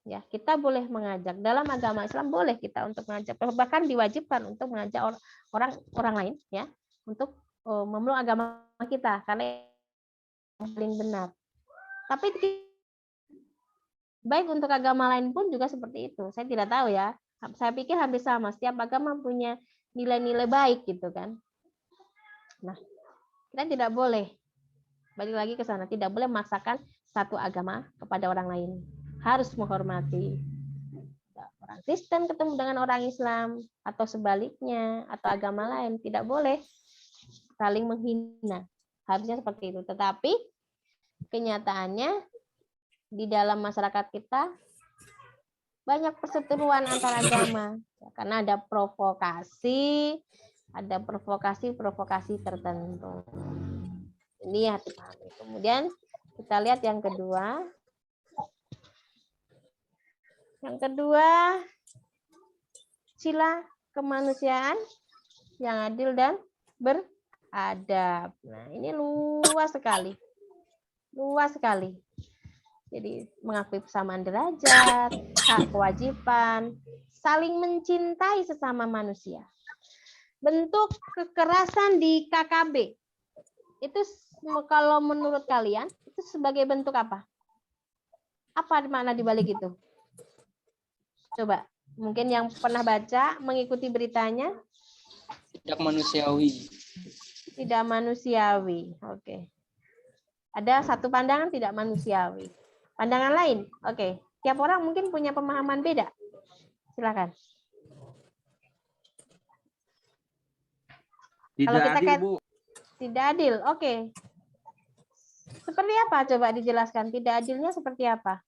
ya, kita boleh mengajak dalam agama Islam, boleh kita untuk mengajak, bahkan diwajibkan untuk mengajak orang lain, ya, untuk memeluk agama kita karena yang paling benar. Tapi baik untuk agama lain pun juga seperti itu. Saya tidak tahu ya. Saya pikir hampir sama. Setiap agama punya nilai-nilai baik gitu kan. Nah, kita tidak boleh, balik lagi ke sana, tidak boleh memaksakan satu agama kepada orang lain. Harus menghormati. Orang Kristen ketemu dengan orang Islam, atau sebaliknya, atau agama lain. Tidak boleh saling menghina. Harusnya seperti itu. Tetapi kenyataannya di dalam masyarakat kita banyak perseteruan antar agama. Karena ada provokasi tertentu. Ini harus dipahami. Kemudian kita lihat yang kedua. Yang kedua, sila kemanusiaan yang adil dan beradab. Nah, ini luas sekali. Luas sekali. Jadi mengakui persamaan derajat, hak kewajiban, saling mencintai sesama manusia. Bentuk kekerasan di KKB itu kalau menurut kalian itu sebagai bentuk apa? Apa makna di balik itu? Coba, mungkin yang pernah baca, mengikuti beritanya. Tidak manusiawi. Tidak manusiawi. Oke. Ada satu pandangan tidak manusiawi. Pandangan lain? Oke. Tiap orang mungkin punya pemahaman beda. Silakan. Kalau kita Bu. Tidak adil. Oke. Seperti apa? Coba dijelaskan. Tidak adilnya seperti apa?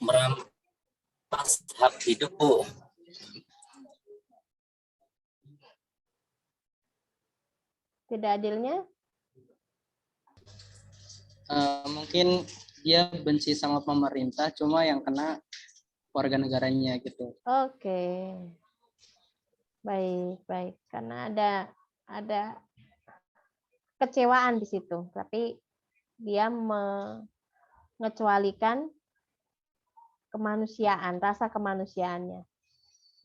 Merampas hak hidup, Bu. Tidak adilnya? Mungkin dia benci sama pemerintah, cuma yang kena warga negaranya gitu. Oke. Baik. Karena ada kecewaan di situ, tapi dia mengecualikan kemanusiaan, rasa kemanusiaannya.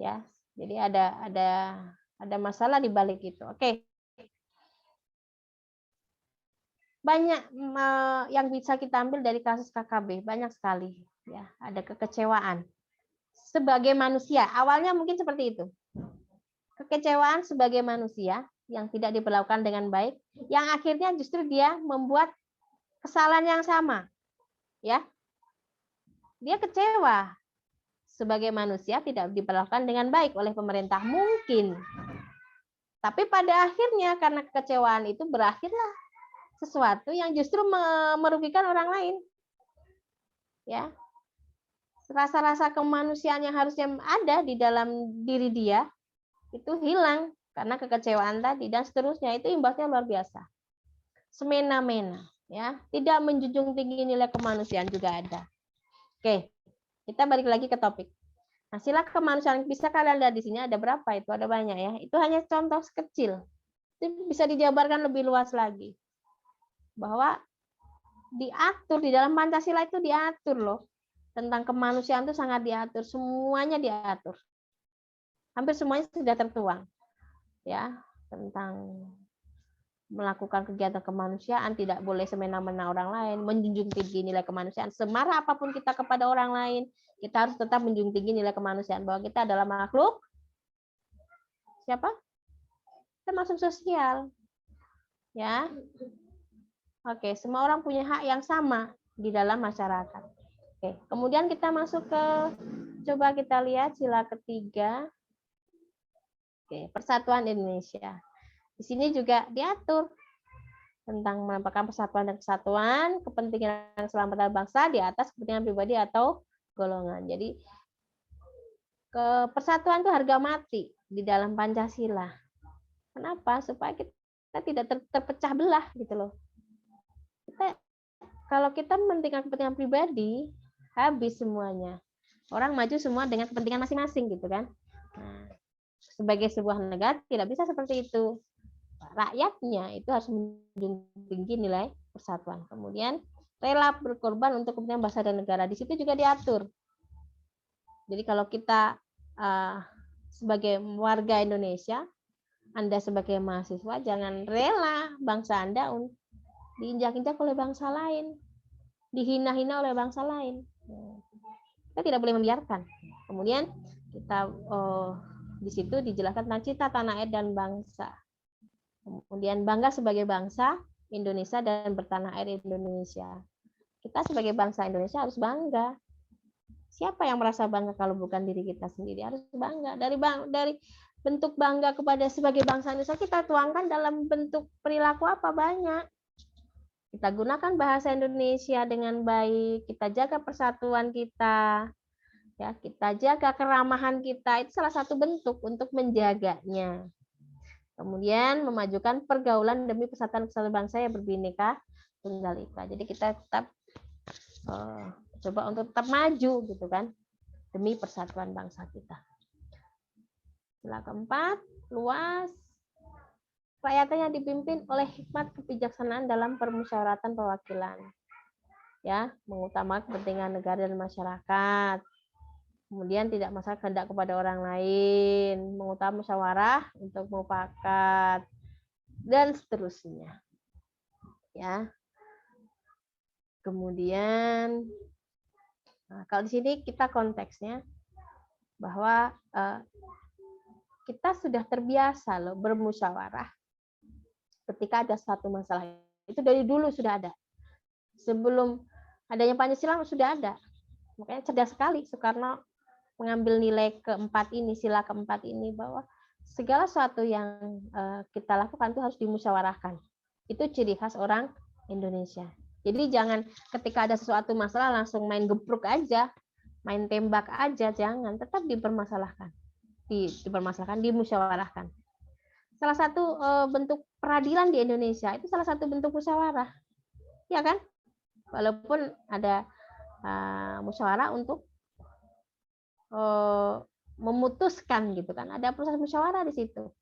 Ya. Jadi ada masalah di balik itu. Oke. Banyak yang bisa kita ambil dari kasus KKB, banyak sekali. Ya, ada kekecewaan sebagai manusia. Awalnya mungkin seperti itu. Kekecewaan sebagai manusia yang tidak diperlakukan dengan baik, yang akhirnya justru dia membuat kesalahan yang sama. Ya. Dia kecewa sebagai manusia tidak diperlakukan dengan baik oleh pemerintah mungkin. Tapi pada akhirnya karena kekecewaan itu berakhirlah sesuatu yang justru merugikan orang lain. Ya. Rasa-rasa kemanusiaan yang harusnya ada di dalam diri dia itu hilang karena kekecewaan tadi dan seterusnya. Itu imbasnya luar biasa. Semena-mena, ya. Tidak menjunjung tinggi nilai kemanusiaan juga ada. Oke, kita balik lagi ke topik. Nah, sila kemanusiaan bisa kalian lihat di sini ada berapa itu? Ada banyak ya. Itu hanya contoh kecil. Itu bisa dijabarkan lebih luas lagi. Bahwa diatur di dalam Pancasila itu diatur loh. Tentang kemanusiaan itu sangat diatur, semuanya diatur. Hampir semuanya sudah tertuang. Ya, tentang melakukan kegiatan kemanusiaan, tidak boleh semena-mena orang lain, menjunjung tinggi nilai kemanusiaan. Semarah apapun kita kepada orang lain, kita harus tetap menjunjung tinggi nilai kemanusiaan bahwa kita adalah makhluk siapa? Kita makhluk sosial. Ya. Oke, semua orang punya hak yang sama di dalam masyarakat. Oke, kemudian kita masuk ke, coba kita lihat sila ketiga. Oke, Persatuan Indonesia. Di sini juga diatur tentang menampakkan persatuan dan kesatuan, kepentingan keselamatan bangsa di atas kepentingan pribadi atau golongan. Jadi persatuan itu harga mati di dalam Pancasila. Kenapa? Supaya kita tidak terpecah belah gitu loh. Kalau kita mementingkan kepentingan pribadi, habis semuanya. Orang maju semua dengan kepentingan masing-masing gitu kan. Nah, sebagai sebuah negara tidak bisa seperti itu. Rakyatnya itu harus menjunjung tinggi nilai persatuan. Kemudian rela berkorban untuk kepentingan bangsa dan negara. Di situ juga diatur. Jadi kalau kita sebagai warga Indonesia, Anda sebagai mahasiswa jangan rela bangsa Anda diinjak-injak oleh bangsa lain, dihina-hina oleh bangsa lain. Kita tidak boleh membiarkan. Kemudian kita di situ dijelaskan tentang cita tanah air dan bangsa. Kemudian bangga sebagai bangsa Indonesia dan bertanah air Indonesia. Kita sebagai bangsa Indonesia harus bangga. Siapa yang merasa bangga kalau bukan diri kita sendiri? Harus bangga. Dari bentuk bangga kepada sebagai bangsa Indonesia kita tuangkan dalam bentuk perilaku apa? Banyak. Kita gunakan bahasa Indonesia dengan baik, kita jaga persatuan kita, ya, kita jaga keramahan kita, itu salah satu bentuk untuk menjaganya. Kemudian memajukan pergaulan demi persatuan bangsa yang berbineka tunggal ika. Jadi kita tetap coba untuk tetap maju gitu kan, demi persatuan bangsa kita. Sila keempat, luas. Rakyatnya dipimpin oleh hikmat kebijaksanaan dalam permusyawaratan perwakilan. Ya, mengutamakan kepentingan negara dan masyarakat. Kemudian tidak masalah kehendak kepada orang lain, mengutamakan musyawarah untuk mufakat dan seterusnya. Ya. Kemudian kalau di sini kita konteksnya bahwa kita sudah terbiasa loh bermusyawarah. Ketika ada satu masalah, itu dari dulu sudah ada. Sebelum adanya Pancasila sudah ada. Makanya cerdas sekali Soekarno mengambil nilai keempat ini, sila keempat ini, bahwa segala sesuatu yang kita lakukan itu harus dimusyawarahkan. Itu ciri khas orang Indonesia. Jadi jangan ketika ada sesuatu masalah langsung main gepruk aja, main tembak aja, jangan. Tetap dipermasalahkan. Dimusyawarahkan. Salah satu bentuk peradilan di Indonesia itu salah satu bentuk musyawarah, ya kan? Walaupun ada musyawarah untuk memutuskan gitu kan, ada proses musyawarah di situ.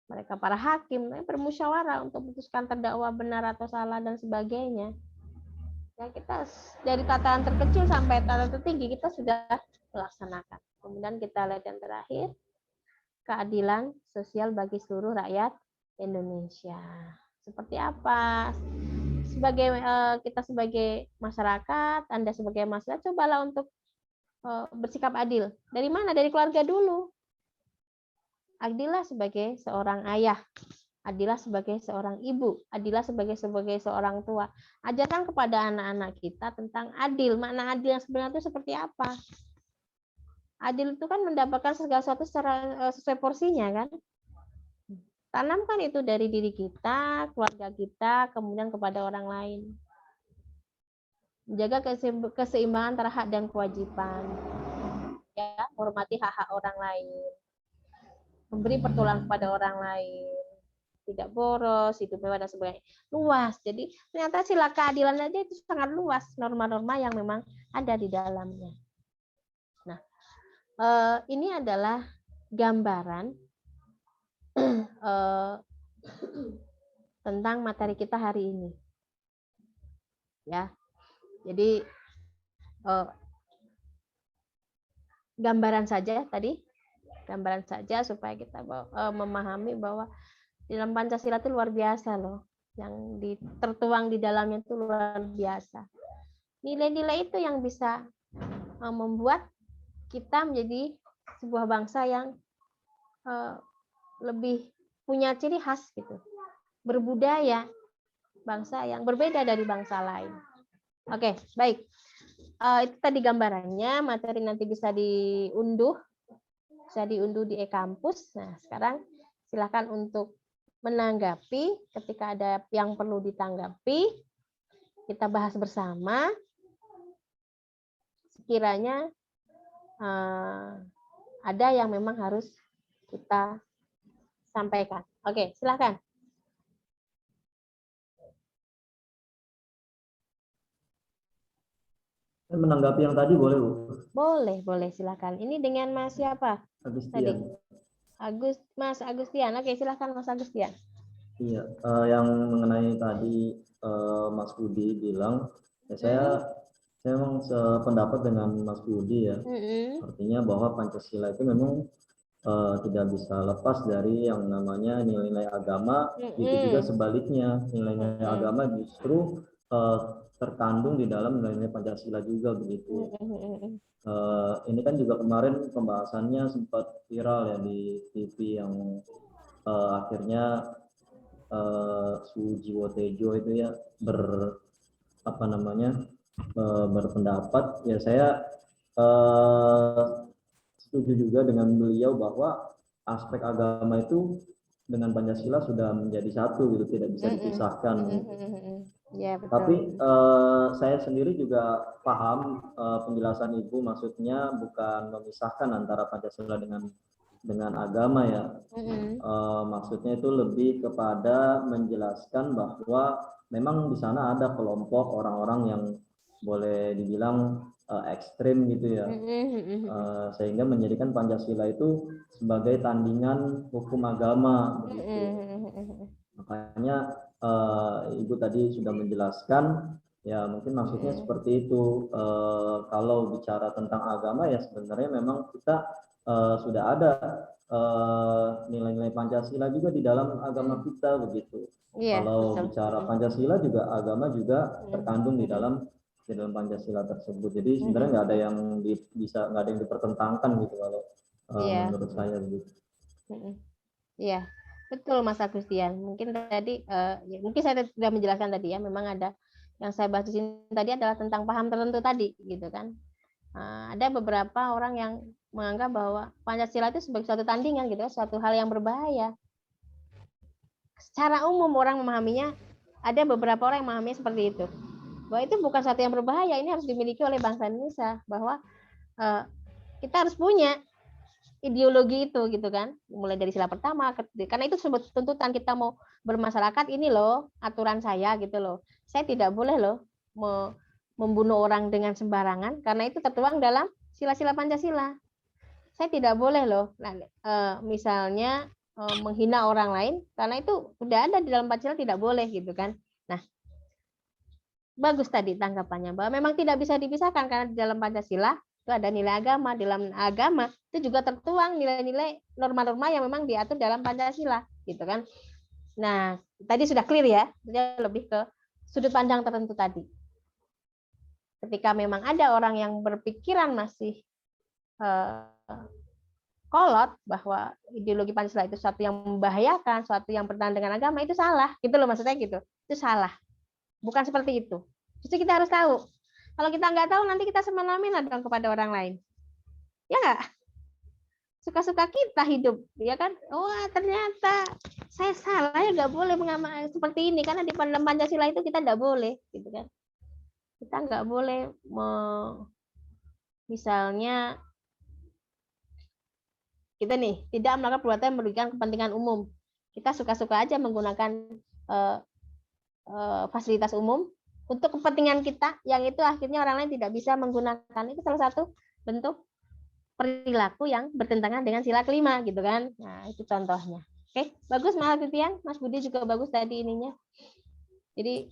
Mereka para hakim bermusyawarah untuk memutuskan terdakwa benar atau salah dan sebagainya. Ya, kita dari tataran terkecil sampai tataran tertinggi kita sudah melaksanakan. Kemudian kita lihat yang terakhir, keadilan sosial bagi seluruh rakyat Indonesia. Seperti apa? sebagai kita sebagai masyarakat, Anda sebagai mahasiswa, cobalah untuk bersikap adil. Dari mana? Dari keluarga dulu. Adillah sebagai seorang ayah, adillah sebagai seorang ibu, adillah sebagai seorang tua. Ajarkan kepada anak-anak kita tentang adil. Makna adil yang sebenarnya itu seperti apa? Adil itu kan mendapatkan segala sesuatu secara sesuai porsinya kan? Tanamkan itu dari diri kita, keluarga kita, kemudian kepada orang lain. Menjaga keseimbangan antara hak dan kewajiban. Ya, hormati hak-hak orang lain. Memberi pertolongan kepada orang lain. Tidak boros, hidup mewah dan sebagainya. Luas. Jadi ternyata sila keadilan aja itu sangat luas, norma-norma yang memang ada di dalamnya. Nah, ini adalah gambaran tentang materi kita hari ini. Ya. Jadi gambaran saja tadi, gambaran saja supaya kita memahami bahwa di dalam Pancasila itu luar biasa loh, yang tertuang di dalamnya itu luar biasa. Nilai-nilai itu yang bisa membuat kita menjadi sebuah bangsa yang lebih punya ciri khas gitu, berbudaya, bangsa yang berbeda dari bangsa lain. Oke, baik. Itu tadi gambarannya. Materi nanti bisa diunduh di e-kampus. Nah, sekarang silakan untuk menanggapi ketika ada yang perlu ditanggapi. Kita bahas bersama. Sekiranya ada yang memang harus kita sampaikan. Oke, silakan. Menanggapi yang tadi boleh, Bu? Boleh, silakan. Ini dengan Mas siapa? Agustian. Mas Agustian. Oke, silakan Mas Agustian. Iya, yang mengenai tadi Mas Budi bilang, ya saya memang sependapat dengan Mas Budi ya. Artinya bahwa Pancasila itu memang tidak bisa lepas dari yang namanya nilai-nilai agama. Itu juga sebaliknya, nilai-nilai agama justru terkandung di dalam nilai-nilai Pancasila juga begitu. Ini kan juga kemarin pembahasannya sempat viral ya di TV yang akhirnya Sujiwo Tejo itu ya berpendapat. Ya saya setuju juga dengan beliau bahwa aspek agama itu dengan Pancasila sudah menjadi satu gitu, tidak bisa dipisahkan. Ya, betul. Tapi saya sendiri juga paham penjelasan Ibu, maksudnya bukan memisahkan antara Pancasila dengan agama ya. Maksudnya itu lebih kepada menjelaskan bahwa memang di sana ada kelompok orang-orang yang boleh dibilang ekstrim gitu ya, sehingga menjadikan Pancasila itu sebagai tandingan hukum agama begitu. Makanya Ibu tadi sudah menjelaskan ya, mungkin maksudnya seperti itu. Kalau bicara tentang agama ya sebenarnya memang kita sudah ada nilai-nilai Pancasila juga di dalam agama kita begitu. Kalau bicara Pancasila juga agama juga terkandung di dalam Pancasila tersebut. Jadi sebenarnya nggak ada yang nggak ada yang dipertentangkan gitu kalau menurut saya begitu. Iya, betul Mas Agustian. Mungkin tadi mungkin saya sudah menjelaskan tadi ya, memang ada yang saya bahas di sini tadi adalah tentang paham tertentu tadi gitu kan. Ada beberapa orang yang menganggap bahwa Pancasila itu sebagai suatu tandingan gitu, suatu hal yang berbahaya. Secara umum orang memahaminya, ada beberapa orang yang memahaminya seperti itu. Bahwa itu bukan sesuatu yang berbahaya, ini harus dimiliki oleh bangsa Indonesia, bahwa kita harus punya ideologi itu gitu kan, mulai dari sila pertama, karena itu sebut tuntutan kita mau bermasyarakat, ini loh aturan saya gitu loh, saya tidak boleh loh membunuh orang dengan sembarangan karena itu tertuang dalam sila-sila Pancasila. Saya tidak boleh loh misalnya menghina orang lain karena itu udah ada di dalam Pancasila, tidak boleh gitu kan. Nah, bagus tadi tanggapannya bahwa memang tidak bisa dipisahkan karena di dalam Pancasila itu ada nilai agama, di dalam agama itu juga tertuang nilai-nilai norma-norma yang memang diatur dalam Pancasila gitu kan. Nah, tadi sudah clear ya, lebih ke sudut pandang tertentu tadi. Ketika memang ada orang yang berpikiran masih kolot bahwa ideologi Pancasila itu sesuatu yang membahayakan, sesuatu yang bertentangan dengan agama, itu salah. Gitu loh maksudnya gitu. Itu salah. Bukan seperti itu. Justru kita harus tahu. Kalau kita nggak tahu, nanti kita semena-mena dong kepada orang lain. Ya nggak? Suka-suka kita hidup, ya kan? Wah, ternyata saya salah, ya nggak boleh mengamalkan seperti ini, karena di dalam Pancasila itu kita nggak boleh, gitu kan? Kita nggak boleh, misalnya kita nih tidak melakukan perbuatan yang merugikan kepentingan umum. Kita suka-suka aja menggunakan fasilitas umum untuk kepentingan kita, yang itu akhirnya orang lain tidak bisa menggunakan. Itu salah satu bentuk perilaku yang bertentangan dengan sila kelima, gitu kan? Nah, itu contohnya. Oke, bagus Mas Alfian, Mas Budi juga bagus tadi ininya. Jadi,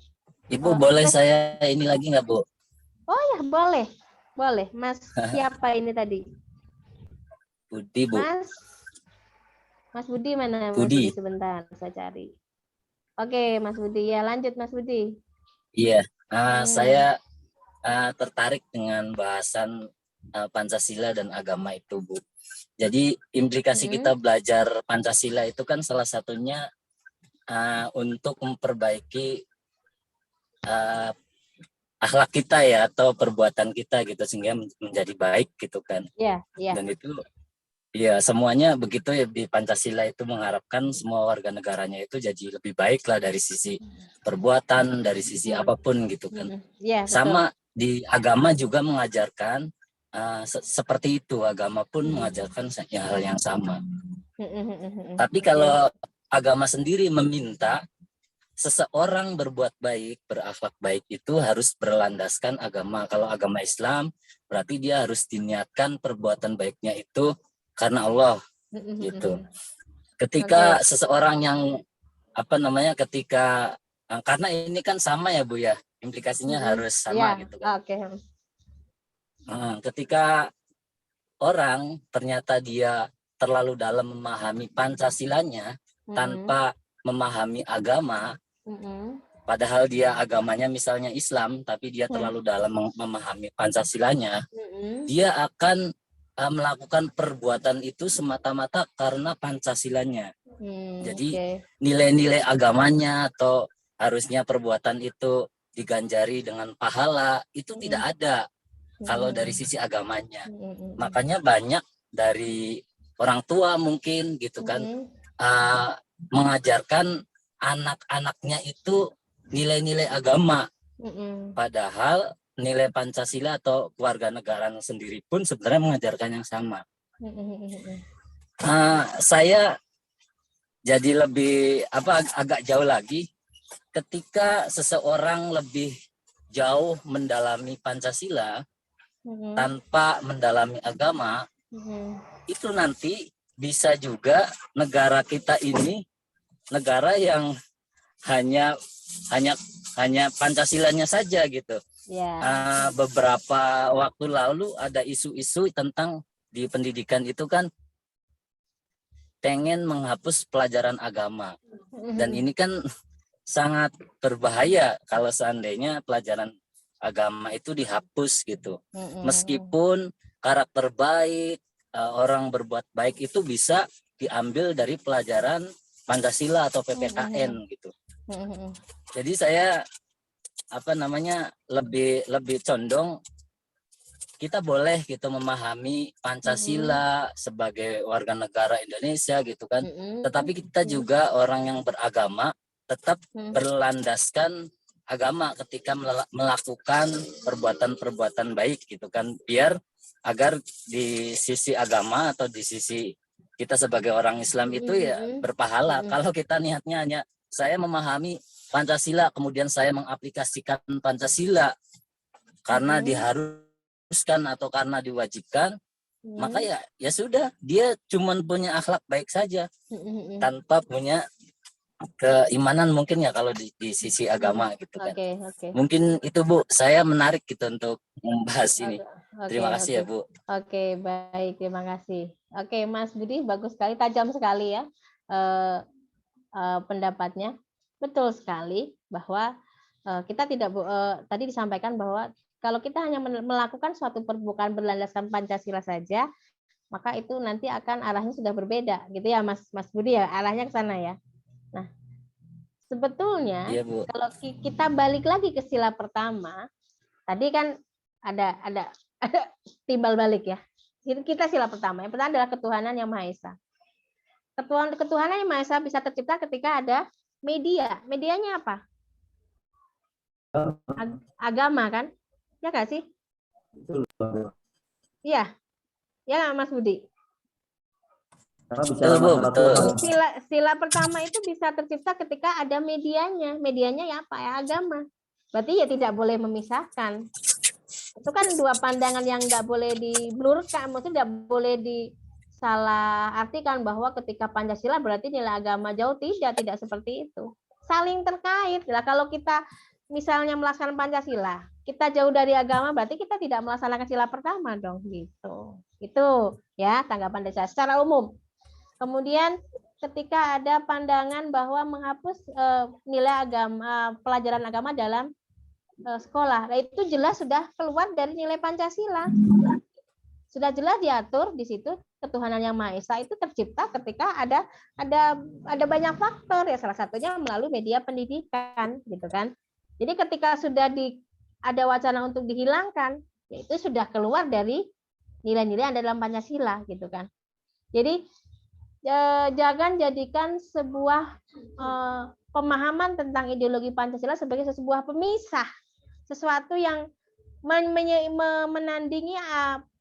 Ibu boleh saya ini lagi nggak, Bu? Oh ya, boleh. Boleh. Mas siapa ini tadi? Budi, Bu. Mas Budi mana? Budi. Mas Budi sebentar, saya cari. Oke, Mas Budi. Ya, lanjut Mas Budi. Iya, saya tertarik dengan bahasan Pancasila dan agama itu, Bu. Jadi implikasi kita belajar Pancasila itu kan salah satunya untuk memperbaiki akhlak kita ya, atau perbuatan kita gitu, sehingga menjadi baik gitu kan. Iya, iya. Dan itu ya semuanya begitu ya, di Pancasila itu mengharapkan semua warga negaranya itu jadi lebih baik lah dari sisi perbuatan, dari sisi apapun gitu kan. Iya, sama di agama juga mengajarkan seperti itu, agama pun mengajarkan hal yang sama. Tapi kalau agama sendiri meminta seseorang berbuat baik, berakhlak baik itu harus berlandaskan agama. Kalau agama Islam berarti dia harus diniatkan perbuatan baiknya itu karena Allah gitu. Ketika seseorang yang ketika karena ini kan sama ya Bu ya, implikasinya harus sama gitu kan. Ketika orang ternyata dia terlalu dalam memahami Pancasilanya tanpa memahami agama, padahal dia agamanya misalnya Islam, tapi dia terlalu dalam memahami Pancasilanya, dia akan melakukan perbuatan itu semata-mata karena Pancasilanya. Jadi nilai-nilai agamanya atau harusnya perbuatan itu diganjari dengan pahala itu tidak ada kalau dari sisi agamanya. Makanya banyak dari orang tua mungkin gitu kan mengajarkan anak-anaknya itu nilai-nilai agama. Padahal nilai Pancasila atau kewarganegaraan sendiri pun sebenarnya mengajarkan yang sama. Saya jadi lebih agak jauh lagi ketika seseorang lebih jauh mendalami Pancasila tanpa mendalami agama, itu nanti bisa juga negara kita ini negara yang hanya Pancasilanya saja gitu. Beberapa waktu lalu ada isu-isu tentang di pendidikan itu kan pengen menghapus pelajaran agama, dan ini kan sangat berbahaya kalau seandainya pelajaran agama itu dihapus gitu. Meskipun karakter baik, orang berbuat baik itu bisa diambil dari pelajaran Pancasila atau PPKN gitu. Jadi saya lebih condong kita boleh gitu memahami Pancasila sebagai warga negara Indonesia gitu kan. Tetapi kita juga orang yang beragama tetap berlandaskan agama ketika melakukan perbuatan-perbuatan baik gitu kan, biar agar di sisi agama atau di sisi kita sebagai orang Islam itu ya berpahala. Kalau kita niatnya hanya saya memahami Pancasila kemudian saya mengaplikasikan Pancasila karena diharuskan atau karena diwajibkan, maka ya sudah, dia cuman punya akhlak baik saja tanpa punya keimanan mungkin ya kalau di sisi agama gitu kan. Mungkin itu Bu, saya menarik gitu untuk membahas ini. Terima kasih ya Bu. Oke, baik, terima kasih. Oke, Mas Budi, bagus sekali, tajam sekali ya pendapatnya. Betul sekali bahwa kita tidak tadi disampaikan bahwa kalau kita hanya melakukan suatu perbuatan berlandaskan Pancasila saja, maka itu nanti akan arahnya sudah berbeda, gitu ya, Mas Budi ya, arahnya ke sana ya. Nah, sebetulnya Iya, Bu. kalau kita balik lagi ke sila pertama, tadi kan ada timbal balik ya. Kita sila pertama. Yang pertama adalah ketuhanan yang Maha Esa. Ketuhanan yang Maha Esa bisa tercipta ketika ada media. Medianya apa? Agama kan? Ya nggak sih? Iya. Ya Mas Budi. Sila pertama itu bisa tercipta ketika ada medianya. Medianya ya apa? Ya agama. Berarti ya tidak boleh memisahkan. Itu kan dua pandangan yang nggak boleh diblurkan, maksudnya nggak boleh disalah artikan bahwa ketika Pancasila berarti nilai agama jauh, tidak seperti itu. Saling terkait. Nah, kalau kita misalnya melaksanakan Pancasila, kita jauh dari agama, berarti kita tidak melaksanakan sila pertama dong, gitu. Itu ya tanggapan dari saya secara umum. Kemudian ketika ada pandangan bahwa menghapus nilai agama, pelajaran agama dalam sekolah, nah itu jelas sudah keluar dari nilai Pancasila. Sudah jelas diatur di situ ketuhanan yang Maha Esa itu tercipta ketika ada banyak faktor ya, salah satunya melalui media pendidikan, gitu kan. Jadi ketika sudah ada wacana untuk dihilangkan, yaitu sudah keluar dari nilai-nilai yang ada dalam Pancasila, gitu kan. Jadi jangan jadikan sebuah pemahaman tentang ideologi Pancasila sebagai sebuah pemisah, sesuatu yang menandingi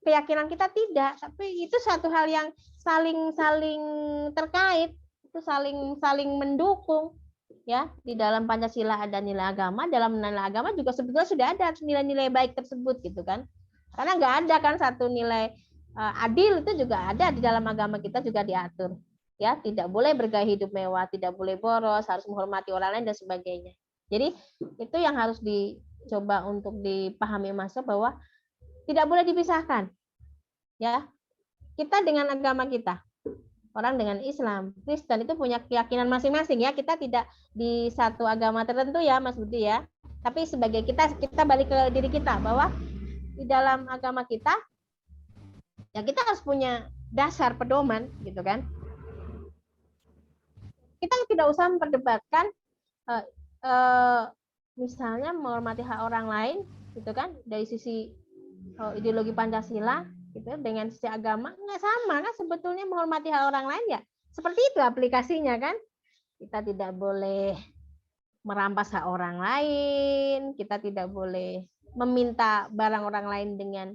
keyakinan kita, tidak, tapi itu suatu hal yang saling terkait, itu saling mendukung ya. Di dalam Pancasila ada nilai agama, dalam nilai agama juga sebetulnya sudah ada nilai-nilai baik tersebut, gitu kan. Karena nggak ada kan satu nilai adil, itu juga ada di dalam agama kita juga diatur ya, tidak boleh bergaya hidup mewah, tidak boleh boros, harus menghormati orang lain dan sebagainya. Jadi itu yang harus dicoba untuk dipahami mahasiswa, bahwa tidak boleh dipisahkan ya. Kita dengan agama kita, orang dengan Islam, Kristen itu punya keyakinan masing-masing ya. Kita tidak di satu agama tertentu ya Mas Budi ya. Tapi sebagai kita balik ke diri kita, bahwa di dalam agama kita ya kita harus punya dasar pedoman, gitu kan. Kita tidak usah memperdebatkan misalnya menghormati hak orang lain, gitu kan, dari sisi ideologi Pancasila, gitu, dengan sisi agama nggak sama kan sebetulnya. Menghormati hak orang lain ya seperti itu aplikasinya kan. Kita tidak boleh merampas hak orang lain, kita tidak boleh meminta barang orang lain dengan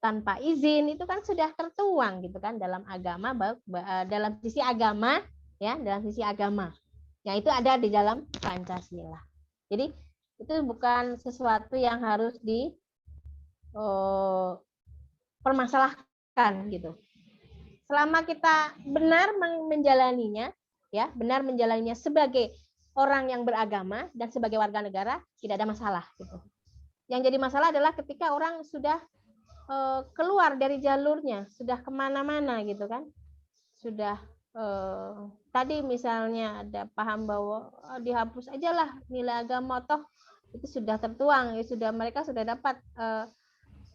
tanpa izin. Itu kan sudah tertuang, gitu kan, dalam agama, dalam sisi agama ya, dalam sisi agama yang itu ada di dalam Pancasila. Jadi itu bukan sesuatu yang harus permasalahkan, gitu. Selama kita benar menjalaninya ya, benar menjalaninya sebagai orang yang beragama dan sebagai warga negara, tidak ada masalah, gitu. Yang jadi masalah adalah ketika orang sudah keluar dari jalurnya, sudah kemana-mana, gitu kan, sudah tadi misalnya ada paham bahwa dihapus aja lah nilai agama, toh itu sudah tertuang ya, mereka sudah dapat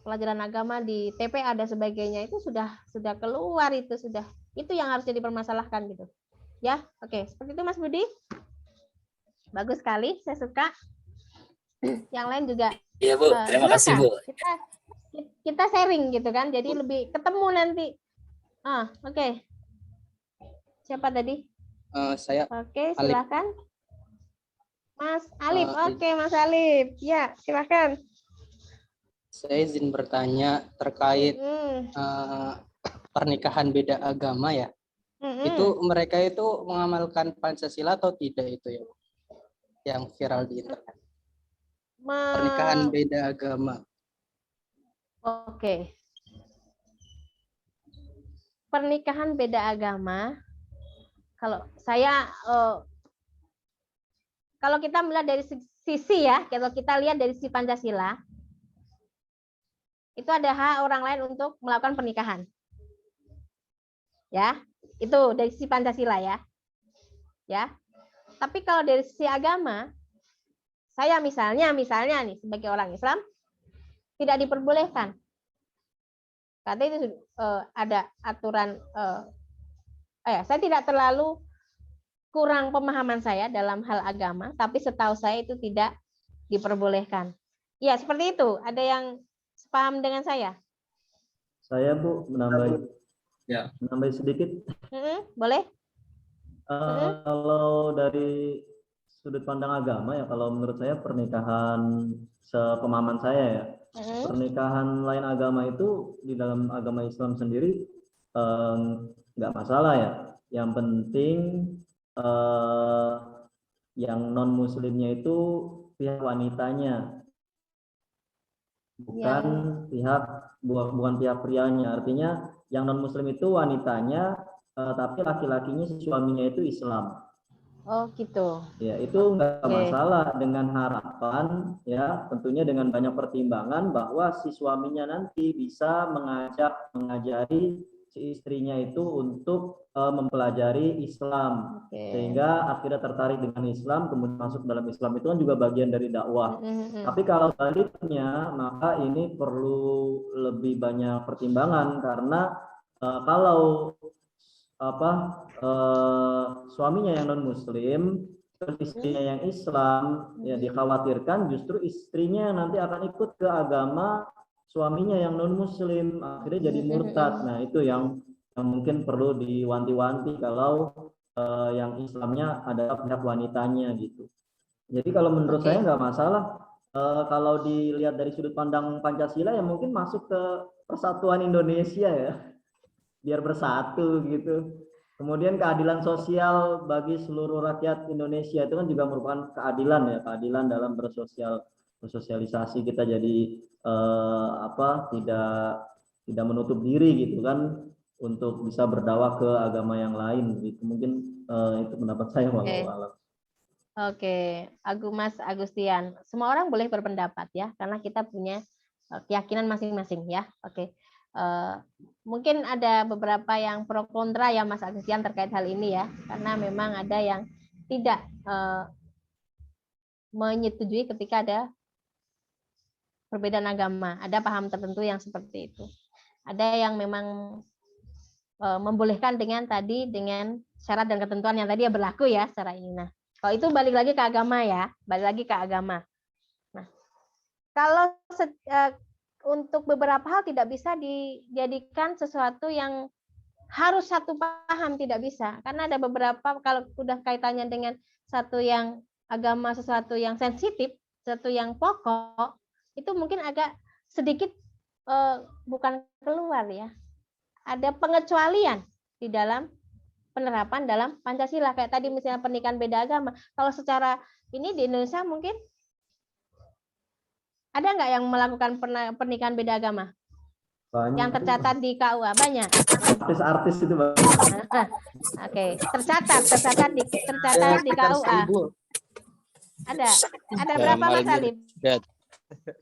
pelajaran agama di TPA dan sebagainya, itu sudah keluar, itu yang harus jadi permasalahkan, gitu ya. Oke, seperti itu Mas Budi, bagus sekali, saya suka. Yang lain juga. Iya Bu, terima kasih Bu. Kita sharing, gitu kan, jadi lebih ketemu nanti. Oke. Siapa tadi? Saya. Oke, silakan. Mas Alif. Oke, Mas Alif. Ya, silakan. Saya izin bertanya terkait pernikahan beda agama ya. Itu mereka itu mengamalkan Pancasila atau tidak itu ya, yang viral di internet? Pernikahan beda agama. Oke. Pernikahan beda agama. Kalau saya, kalau kita melihat dari sisi ya, kalau kita lihat dari sisi Pancasila, itu ada hak orang lain untuk melakukan pernikahan. Ya, itu dari sisi Pancasila ya. Ya. Tapi kalau dari sisi agama, saya misalnya nih sebagai orang Islam tidak diperbolehkan. Katanya itu ada aturan. Saya tidak terlalu kurang pemahaman saya dalam hal agama, tapi setahu saya itu tidak diperbolehkan. Ya seperti itu. Ada yang sepaham dengan saya? Saya Bu menambah sedikit. Boleh? Kalau dari sudut pandang agama ya, kalau menurut saya pernikahan sepemahaman saya ya, pernikahan lain agama itu di dalam agama Islam sendiri nggak masalah ya. Yang penting yang non muslimnya itu pihak wanitanya, bukan pihak prianya. Artinya yang non muslim itu wanitanya, tapi laki-lakinya suaminya itu Islam. Oh gitu. Ya itu nggak masalah, dengan harapan ya tentunya dengan banyak pertimbangan bahwa si suaminya nanti bisa mengajari si istrinya itu untuk mempelajari Islam, sehingga akhirnya tertarik dengan Islam, kemudian masuk dalam Islam. Itu kan juga bagian dari dakwah. Tapi kalau sebaliknya, maka ini perlu lebih banyak pertimbangan, karena kalau suaminya yang non muslim terus istrinya yang Islam, ya dikhawatirkan justru istrinya nanti akan ikut ke agama suaminya yang non muslim, akhirnya jadi murtad. Nah itu yang mungkin perlu diwanti-wanti kalau yang Islamnya adalah pihak wanitanya gitu. Jadi kalau menurut saya nggak masalah. Kalau dilihat dari sudut pandang Pancasila ya mungkin masuk ke persatuan Indonesia ya, biar bersatu gitu. Kemudian keadilan sosial bagi seluruh rakyat Indonesia itu kan juga merupakan keadilan ya, keadilan dalam bersosialisasi kita, jadi tidak menutup diri gitu kan untuk bisa berdakwah ke agama yang lain gitu. Mungkin itu pendapat saya. Oke, Mas Agustian. Semua orang boleh berpendapat ya, karena kita punya keyakinan masing-masing ya. Oke. Mungkin ada beberapa yang pro kontra ya Mas Agustian terkait hal ini ya, karena memang ada yang tidak menyetujui ketika ada perbedaan agama, ada paham tertentu yang seperti itu. Ada yang memang membolehkan dengan syarat dan ketentuan yang tadi ya berlaku ya secara ini. Nah, kalau itu balik lagi ke agama ya, balik lagi ke agama. Nah, kalau untuk beberapa hal tidak bisa dijadikan sesuatu yang harus satu paham, tidak bisa. Karena ada beberapa, kalau sudah kaitannya dengan satu yang agama, sesuatu yang sensitif, sesuatu yang pokok, itu mungkin agak sedikit bukan keluar ya. Ada pengecualian di dalam penerapan dalam Pancasila. Kayak tadi misalnya pernikahan beda agama. Kalau secara ini di Indonesia mungkin ada nggak yang melakukan pernikahan beda agama? Banyak. Yang tercatat di KUA banyak. Artis-artis itu Bang. Oke, tercatat di KUA. Ada berapa Mas Alif?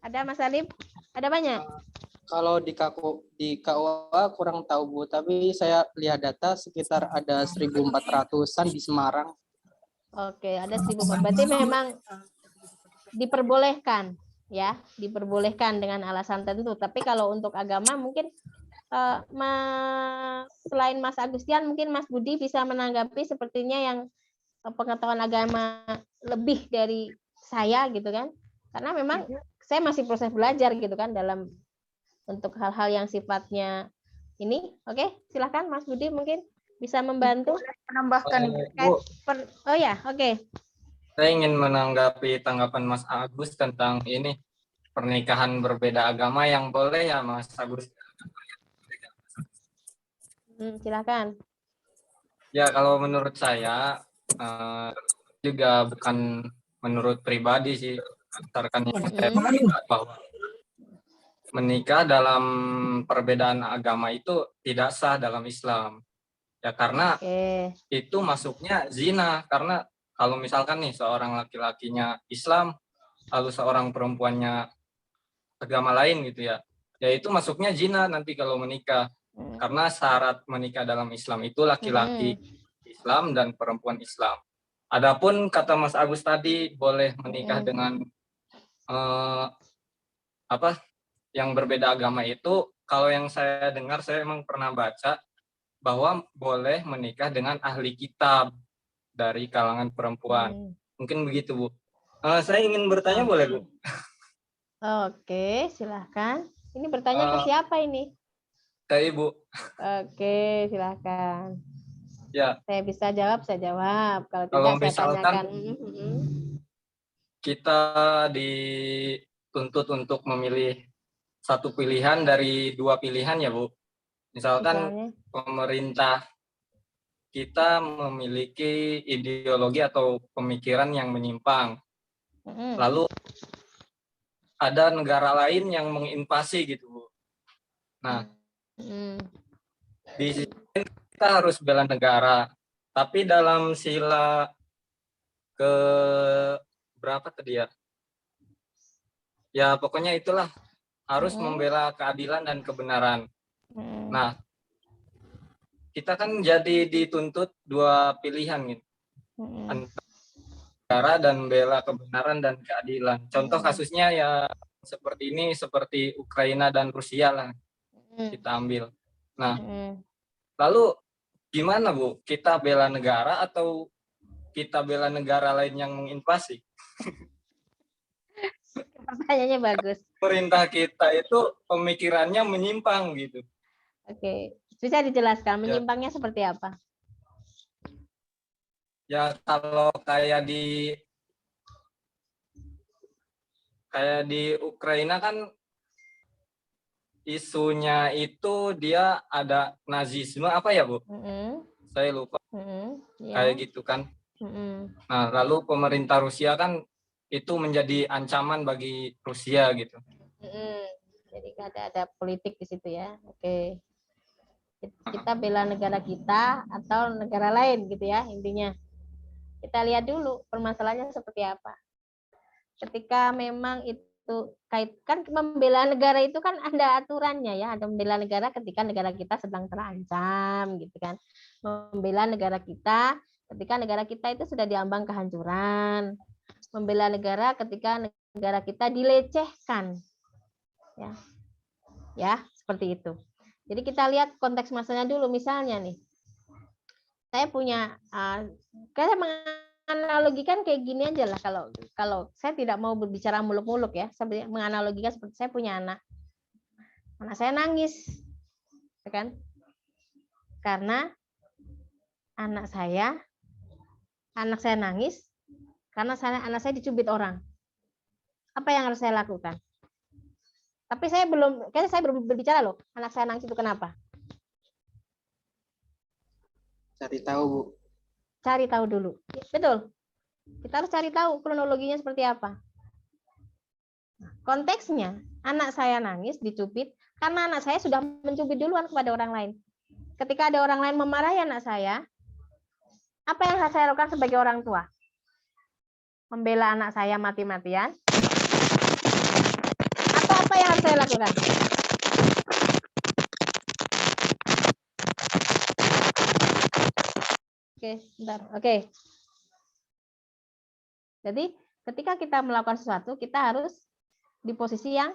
Ada Mas Alif? Ada banyak. Kalau di KUA kurang tahu Bu, tapi saya lihat data sekitar ada 1.400-an di Semarang. Oke, ada 1.400. Berarti memang diperbolehkan. Ya, diperbolehkan dengan alasan tertentu. Tapi kalau untuk agama mungkin selain Mas Agustian, mungkin Mas Budi bisa menanggapi, sepertinya yang pengetahuan agama lebih dari saya gitu kan. Karena memang saya masih proses belajar gitu kan dalam untuk hal-hal yang sifatnya ini. Oke, silakan Mas Budi mungkin bisa membantu menambahkan. Oh ya, oke. Saya ingin menanggapi tanggapan Mas Agus tentang ini, pernikahan berbeda agama yang boleh ya Mas Agus. Silakan. Ya kalau menurut saya juga bukan menurut pribadi sih, berdasarkan yang saya bahwa menikah dalam perbedaan agama itu tidak sah dalam Islam. Ya karena itu masuknya zina, karena kalau misalkan nih seorang laki-lakinya Islam, lalu seorang perempuannya agama lain gitu ya, ya itu masuknya zina nanti kalau menikah. Karena syarat menikah dalam Islam itu laki-laki Islam dan perempuan Islam. Adapun kata Mas Agus tadi boleh menikah dengan yang berbeda agama itu, kalau yang saya dengar, saya memang pernah baca bahwa boleh menikah dengan ahli kitab dari kalangan perempuan. Mungkin begitu, Bu. Saya ingin bertanya, boleh, Bu? Oke, silahkan. Ini bertanya ke siapa ini? Ke Ibu. Oke, silahkan. Ya. Saya bisa jawab, saya jawab. Kalau Kalau tidak, saya tanyakan. Kita dituntut untuk memilih satu pilihan dari dua pilihan ya, Bu. Misalkan pemerintah kita memiliki ideologi atau pemikiran yang menyimpang. Lalu ada negara lain yang menginvasi gitu, Bu. Nah, di sisi kita harus bela negara, tapi dalam sila ke berapa tadi ya? Ya pokoknya itulah, harus membela keadilan dan kebenaran. Nah, kita kan jadi dituntut dua pilihan gitu. Antara negara dan bela kebenaran dan keadilan. Contoh kasusnya ya seperti ini, seperti Ukraina dan Rusia lah kita ambil. Nah, lalu gimana, Bu? Kita bela negara atau kita bela negara lain yang menginvasi? Pertanyaannya bagus. Pemerintah kita itu pemikirannya menyimpang gitu. Oke, bisa dijelaskan menyimpangnya seperti apa? Ya kalau kayak di Ukraina kan isunya itu dia ada nazisme apa ya, Bu? Saya lupa. Kayak gitu kan. Nah, lalu pemerintah Rusia kan itu menjadi ancaman bagi Rusia gitu. Jadi ada politik di situ ya. Oke. Kita bela negara kita atau negara lain gitu ya intinya. Kita lihat dulu permasalahannya seperti apa. Ketika memang itu kaitkan membela negara itu kan ada aturannya ya, ada membela negara ketika negara kita sedang terancam gitu kan. Membela negara kita ketika negara kita itu sudah diambang kehancuran. Membela negara ketika negara kita dilecehkan. Ya, seperti itu. Jadi kita lihat konteks masanya dulu, misalnya nih. Saya punya saya menganalogikan kayak gini aja lah, kalau saya tidak mau berbicara muluk-muluk ya, saya menganalogikan seperti saya punya anak saya nangis, kan? Karena anak saya nangis karena anak saya dicubit orang. Apa yang harus saya lakukan? Tapi saya belum berbicara loh, anak saya nangis itu kenapa? Cari tahu, Bu. Cari tahu dulu. Betul. Kita harus cari tahu kronologinya seperti apa. Konteksnya, anak saya nangis, dicubit, karena anak saya sudah mencubit duluan kepada orang lain. Ketika ada orang lain memarahi anak saya, apa yang saya lakukan sebagai orang tua? Membela anak saya mati-matian? Atau apa yang harus saya lakukan? Oke, bentar. Oke. Jadi, ketika kita melakukan sesuatu, kita harus di posisi yang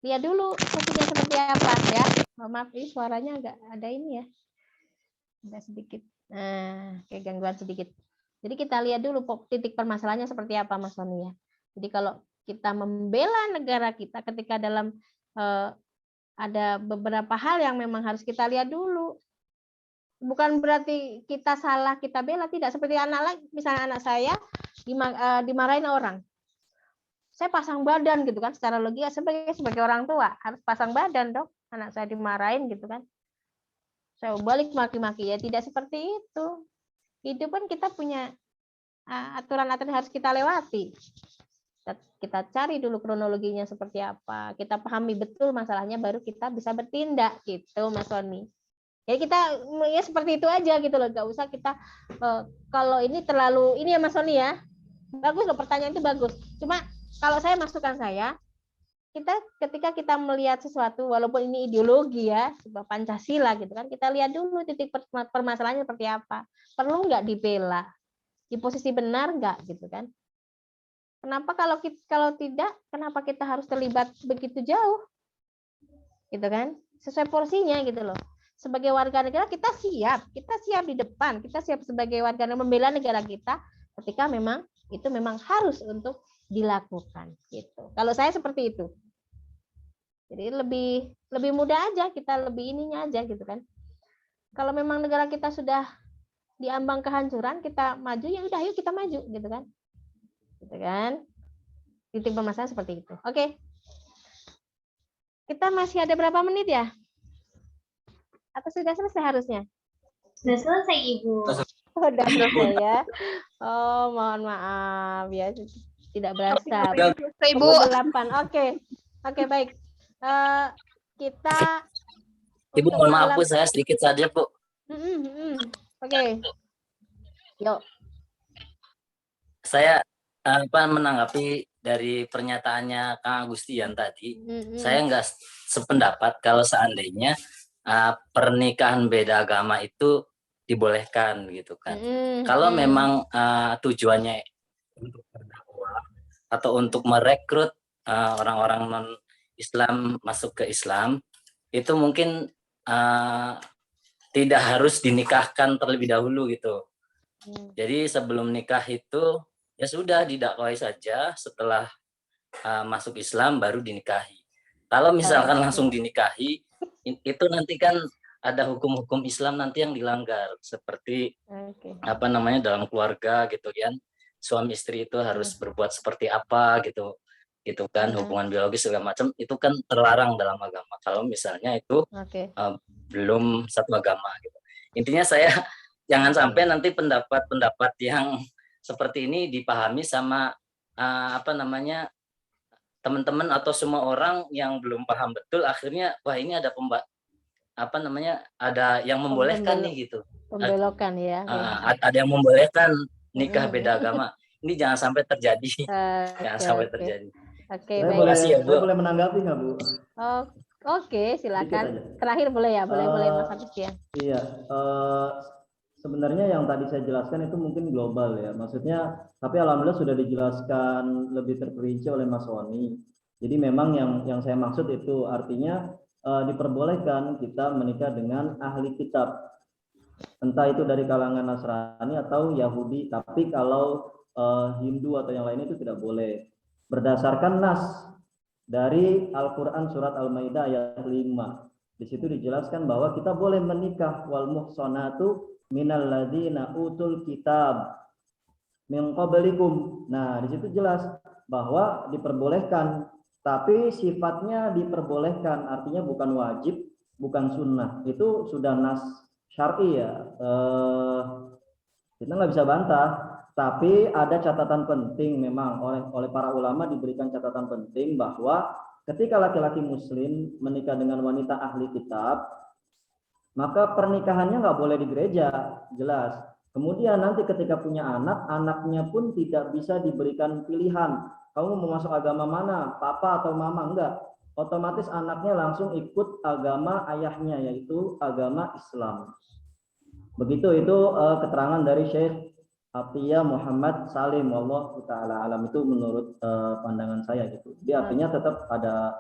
lihat dulu posisinya seperti apa ya. Maaf, ini suaranya agak ada ini ya. Ada sedikit. Nah, kayak gangguan sedikit. Jadi kita lihat dulu titik permasalahannya seperti apa, Mas Sony ya. Jadi kalau kita membela negara kita ketika dalam ada beberapa hal yang memang harus kita lihat dulu. Bukan berarti kita salah, kita bela, tidak. Seperti misalnya anak saya dimarahin orang. Saya pasang badan gitu kan, secara logika sebagai orang tua harus pasang badan dong. Anak saya dimarahin gitu kan. Saya balik maki-maki, ya tidak seperti itu. Hidup kan kita punya aturan-aturan yang harus kita lewati. Kita cari dulu kronologinya seperti apa. Kita pahami betul masalahnya, baru kita bisa bertindak gitu, Mas Sony. Ya kita ya seperti itu aja gitu loh, gak usah kita kalau ini terlalu ini ya Mas Sony ya. Bagus loh, pertanyaan itu bagus. Cuma kalau saya masukan ketika kita melihat sesuatu walaupun ini ideologi ya, sebuah Pancasila gitu kan, kita lihat dulu titik permasalahannya seperti apa. Perlu nggak dibela? di posisi benar nggak gitu kan? Kenapa kalau tidak, kenapa kita harus terlibat begitu jauh? Gitu kan? Sesuai porsinya gitu loh. Sebagai warga negara kita siap di depan, kita siap sebagai warga negara membela negara kita ketika memang itu memang harus untuk dilakukan gitu. Kalau saya seperti itu. Jadi lebih mudah aja, kita lebih ininya aja gitu kan. Kalau memang negara kita sudah diambang kehancuran, kita maju ya udah ayo kita maju gitu kan. Gitu kan. Titik permasalahan seperti itu. Oke. Kita masih ada berapa menit ya? Atau sudah selesai harusnya? Sudah selesai, Ibu. Udah selesai ya. Oh, mohon maaf ya. Tidak berasa. Ibu. 8. Oke, baik. Kita Ibu mohon maaf Bu, saya sedikit saja Bu. Oke. Yuk. Saya menanggapi dari pernyataannya Kang Agustian tadi. Saya nggak sependapat kalau seandainya pernikahan beda agama itu dibolehkan gitu kan. Kalau memang tujuannya untuk berdakwah atau untuk merekrut orang-orang non-Islam masuk ke Islam, itu mungkin tidak harus dinikahkan terlebih dahulu gitu. Jadi sebelum nikah itu ya sudah didakwai saja, setelah masuk Islam baru dinikahi. Kalau misalkan langsung dinikahi, itu nanti kan ada hukum-hukum Islam nanti yang dilanggar, seperti dalam keluarga gitu kan, suami istri itu harus berbuat seperti apa gitu kan, hubungan biologis segala macam itu kan terlarang dalam agama. Kalau misalnya itu belum satu agama gitu. Intinya saya jangan sampai nanti pendapat-pendapat yang seperti ini dipahami sama teman-teman atau semua orang yang belum paham betul, akhirnya wah ini ada ada yang membolehkan nih gitu. Pembelokan ya. Ada yang membolehkan nikah beda agama. Ini jangan sampai terjadi. Jangan sampai terjadi. Oke, baik. Saya boleh menanggapi nggak Bu? Oke, silakan. Terakhir boleh ya, boleh Mas Agustian. Iya. Sebenarnya yang tadi saya jelaskan itu mungkin global ya, maksudnya, tapi alhamdulillah sudah dijelaskan lebih terperinci oleh Mas Woni. Jadi memang yang saya maksud itu artinya diperbolehkan kita menikah dengan ahli kitab, entah itu dari kalangan Nasrani atau Yahudi, tapi kalau Hindu atau yang lainnya itu tidak boleh. Berdasarkan nas dari Al-Quran surat Al-Maidah ayat 5, di situ dijelaskan bahwa kita boleh menikah wal muhsanatu minal ladzina utul kitab min qablikum. Nah, di situ jelas bahwa diperbolehkan, tapi sifatnya diperbolehkan, artinya bukan wajib, bukan sunnah. Itu sudah nas syar'i ya. Kita nggak bisa bantah, tapi ada catatan penting memang oleh para ulama, diberikan catatan penting bahwa ketika laki-laki muslim menikah dengan wanita ahli kitab, maka pernikahannya nggak boleh di gereja, jelas. Kemudian nanti ketika punya anak, anaknya pun tidak bisa diberikan pilihan. Kamu mau masuk agama mana, papa atau mama? Enggak. Otomatis anaknya langsung ikut agama ayahnya, yaitu agama Islam. Begitu itu keterangan dari Syekh Atiyah Muhammad Salim, wallahu ta'ala alam, itu menurut pandangan saya gitu. Jadi artinya tetap ada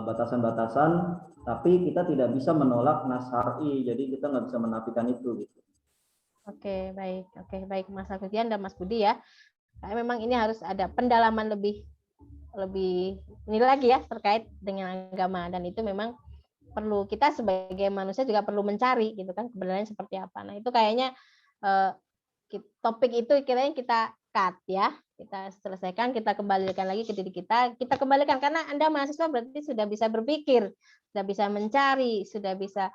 batasan-batasan, tapi kita tidak bisa menolak nas syar'i, jadi kita nggak bisa menafikan itu gitu. Oke, baik Mas Agustian dan Mas Budi ya. Karena memang ini harus ada pendalaman lebih ini lagi ya terkait dengan agama, dan itu memang perlu, kita sebagai manusia juga perlu mencari gitu kan kebenarannya seperti apa. Nah, itu kayaknya topik itu kiranya kita cut ya. Kita selesaikan, kita kembalikan lagi ke diri kita kembalikan, karena Anda mahasiswa berarti sudah bisa berpikir, sudah bisa mencari, sudah bisa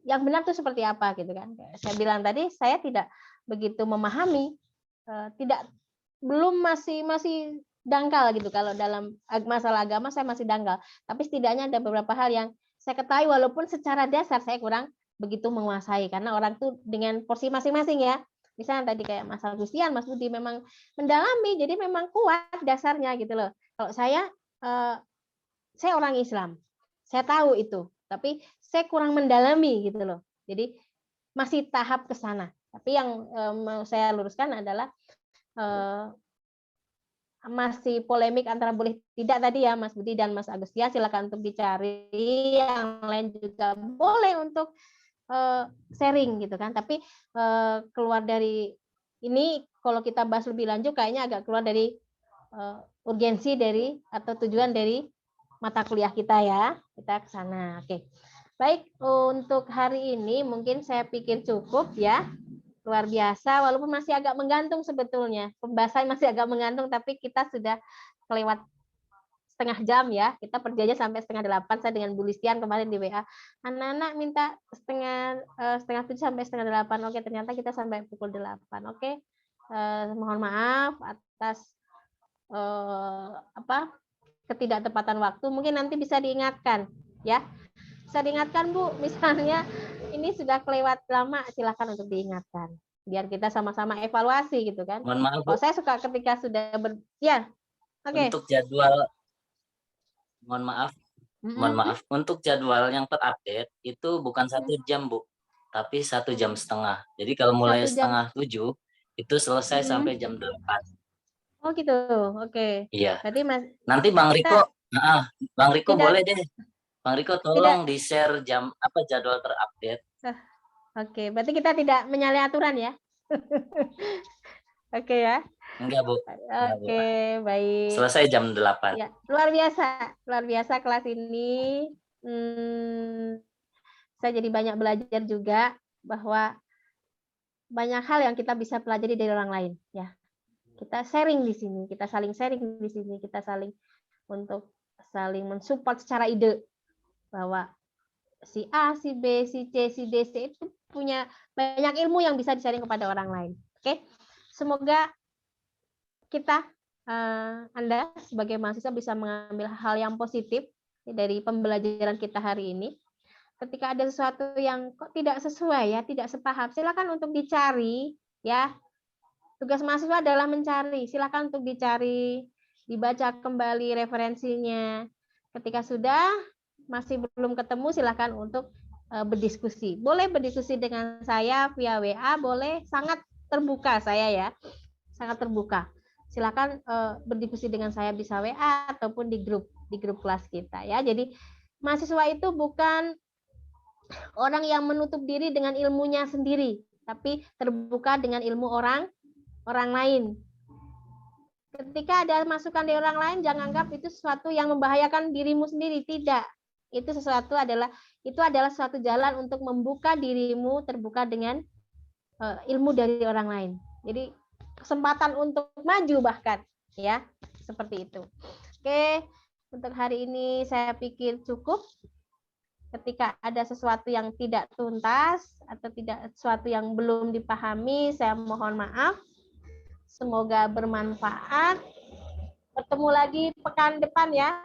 yang benar itu seperti apa gitu kan. Saya bilang tadi saya tidak begitu memahami, masih dangkal gitu. Kalau dalam masalah agama saya masih dangkal, tapi setidaknya ada beberapa hal yang saya ketahui walaupun secara dasar saya kurang begitu menguasai, karena orang tuh dengan porsi masing-masing ya. Misalnya tadi kayak Mas Agustian, Mas Budi memang mendalami, jadi memang kuat dasarnya gitu loh. Kalau saya orang Islam, saya tahu itu, tapi saya kurang mendalami gitu loh. Jadi masih tahap ke sana. Tapi yang mau saya luruskan adalah masih polemik antara boleh tidak tadi ya Mas Budi dan Mas Agustian, silakan untuk dicari. Yang lain juga boleh untuk sharing gitu kan. Tapi keluar dari ini kalau kita bahas lebih lanjut kayaknya agak keluar dari urgensi dari atau tujuan dari mata kuliah kita ya. Kita ke sana. Oke. Baik, untuk hari ini mungkin saya pikir cukup ya. Luar biasa, walaupun masih agak menggantung sebetulnya. Pembahasan masih agak menggantung, tapi kita sudah kelewat setengah jam ya. Kita pergi aja sampai 7:30. Saya dengan Bu Listian kemarin di WA. Anak-anak minta setengah 7 sampai 7:30. Oke, ternyata kita sampai pukul 8. Oke. Mohon maaf atas ketidaktepatan waktu. Mungkin nanti bisa diingatkan ya. Bisa diingatkan Bu, misalnya ini sudah kelewat lama, silakan untuk diingatkan biar kita sama-sama evaluasi gitu kan. Mohon maaf, Bu. Saya suka ketika sudah ya. Oke. Untuk jadwal, mohon maaf, untuk jadwal yang terupdate itu bukan 1 jam, Bu, tapi 1,5 jam. Jadi kalau mulai 6:30 itu selesai sampai jam 8. Oh gitu, oke. Iya. Berarti nanti Bang Riko, Bang Riko boleh deh. Bang Riko tolong di-share jadwal terupdate. Oke, berarti kita tidak menyalahi aturan ya. Oke ya. Enggak, Bu. Oke, baik. Selesai jam 8. Ya, luar biasa kelas ini. Saya jadi banyak belajar juga bahwa banyak hal yang kita bisa pelajari dari orang lain ya. Kita sharing di sini, kita saling sharing di sini, kita saling mensupport secara ide bahwa si A, si B, si C, si D, si itu punya banyak ilmu yang bisa di-sharing kepada orang lain. Oke, semoga kita, Anda sebagai mahasiswa bisa mengambil hal yang positif dari pembelajaran kita hari ini. Ketika ada sesuatu yang kok tidak sesuai ya, tidak sepaham, silakan untuk dicari ya. Tugas mahasiswa adalah mencari, silakan untuk dicari, dibaca kembali referensinya. Ketika sudah masih belum ketemu, silakan untuk berdiskusi. Boleh berdiskusi dengan saya via WA, boleh, sangat terbuka saya ya, sangat terbuka. Silakan berdiskusi dengan saya bisa WA ataupun di grup kelas kita ya. Jadi mahasiswa itu bukan orang yang menutup diri dengan ilmunya sendiri, tapi terbuka dengan ilmu orang lain. Ketika ada masukan dari orang lain, jangan anggap itu sesuatu yang membahayakan dirimu sendiri. Tidak. Itu adalah suatu jalan untuk membuka dirimu terbuka dengan ilmu dari orang lain. Jadi kesempatan untuk maju bahkan ya, seperti itu. Oke, untuk hari ini saya pikir cukup. Ketika ada sesuatu yang tidak tuntas atau tidak sesuatu yang belum dipahami, saya mohon maaf. Semoga bermanfaat. Bertemu lagi pekan depan ya.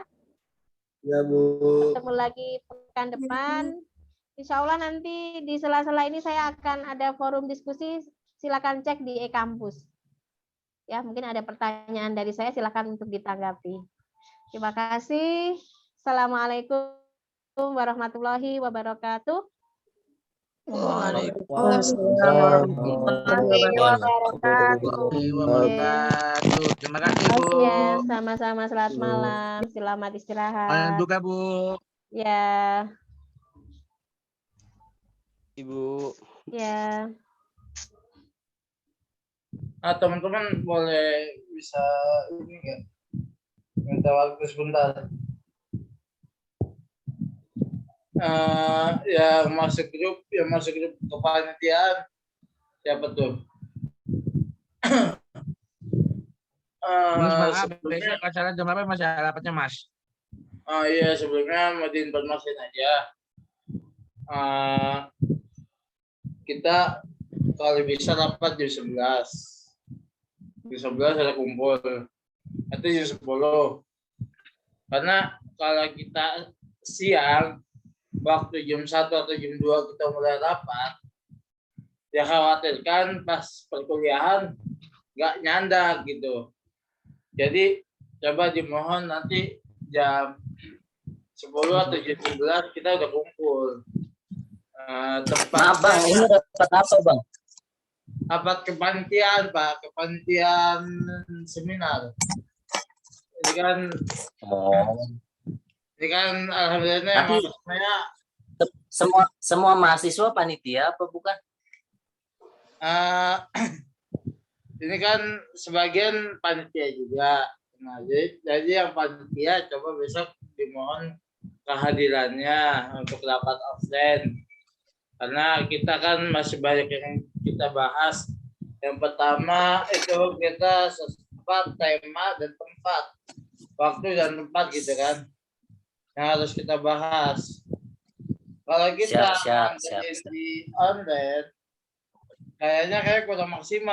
Ya, Bu. Bertemu lagi pekan depan. Insya Allah nanti di sela-sela ini saya akan ada forum diskusi. Silakan cek di e-kampus. Ya, mungkin ada pertanyaan dari saya, silakan untuk ditanggapi. Terima kasih. Assalamualaikum warahmatullahi wabarakatuh. Waalaikumsalam warahmatullahi wabarakatuh. Terima kasih, Bu. Sama-sama, selamat malam. Selamat istirahat. Juga, Bu. Ya. Ibu. Ya. Teman-teman boleh bisa ini enggak? Minta waktu sebentar. Yang masuk grup kepanitiaan siapa tuh? Maaf, besok acara jam berapa Mas? Rapatnya Mas? Iya, sebelumnya mau diinformasiin aja. Kita kalau bisa rapat jam 11. Jam 11 ada kumpul. Nanti jam 10. Karena kalau kita siang waktu jam 1 atau jam 2 kita mulai rapat, ya khawatirkan pas perkuliahan nggak nyandak gitu. Jadi coba dimohon nanti jam 10 atau jam 11 kita udah kumpul. Maaf Bang, ini rapat apa Bang? rapat kepanitiaan Pak, kepanitiaan seminar. Ini kan alhamdulillah Tapi saya semua mahasiswa panitia apa bukan? Ini kan sebagian panitia juga. Nah, jadi yang panitia coba besok dimohon kehadirannya untuk dapat absen. Karena kita kan masih banyak yang kita bahas. Yang pertama itu kita sesuatu tema dan tempat, waktu dan tempat gitu kan, yang harus kita bahas. Kalau kita Siap. di online, kayaknya kurang maksimal.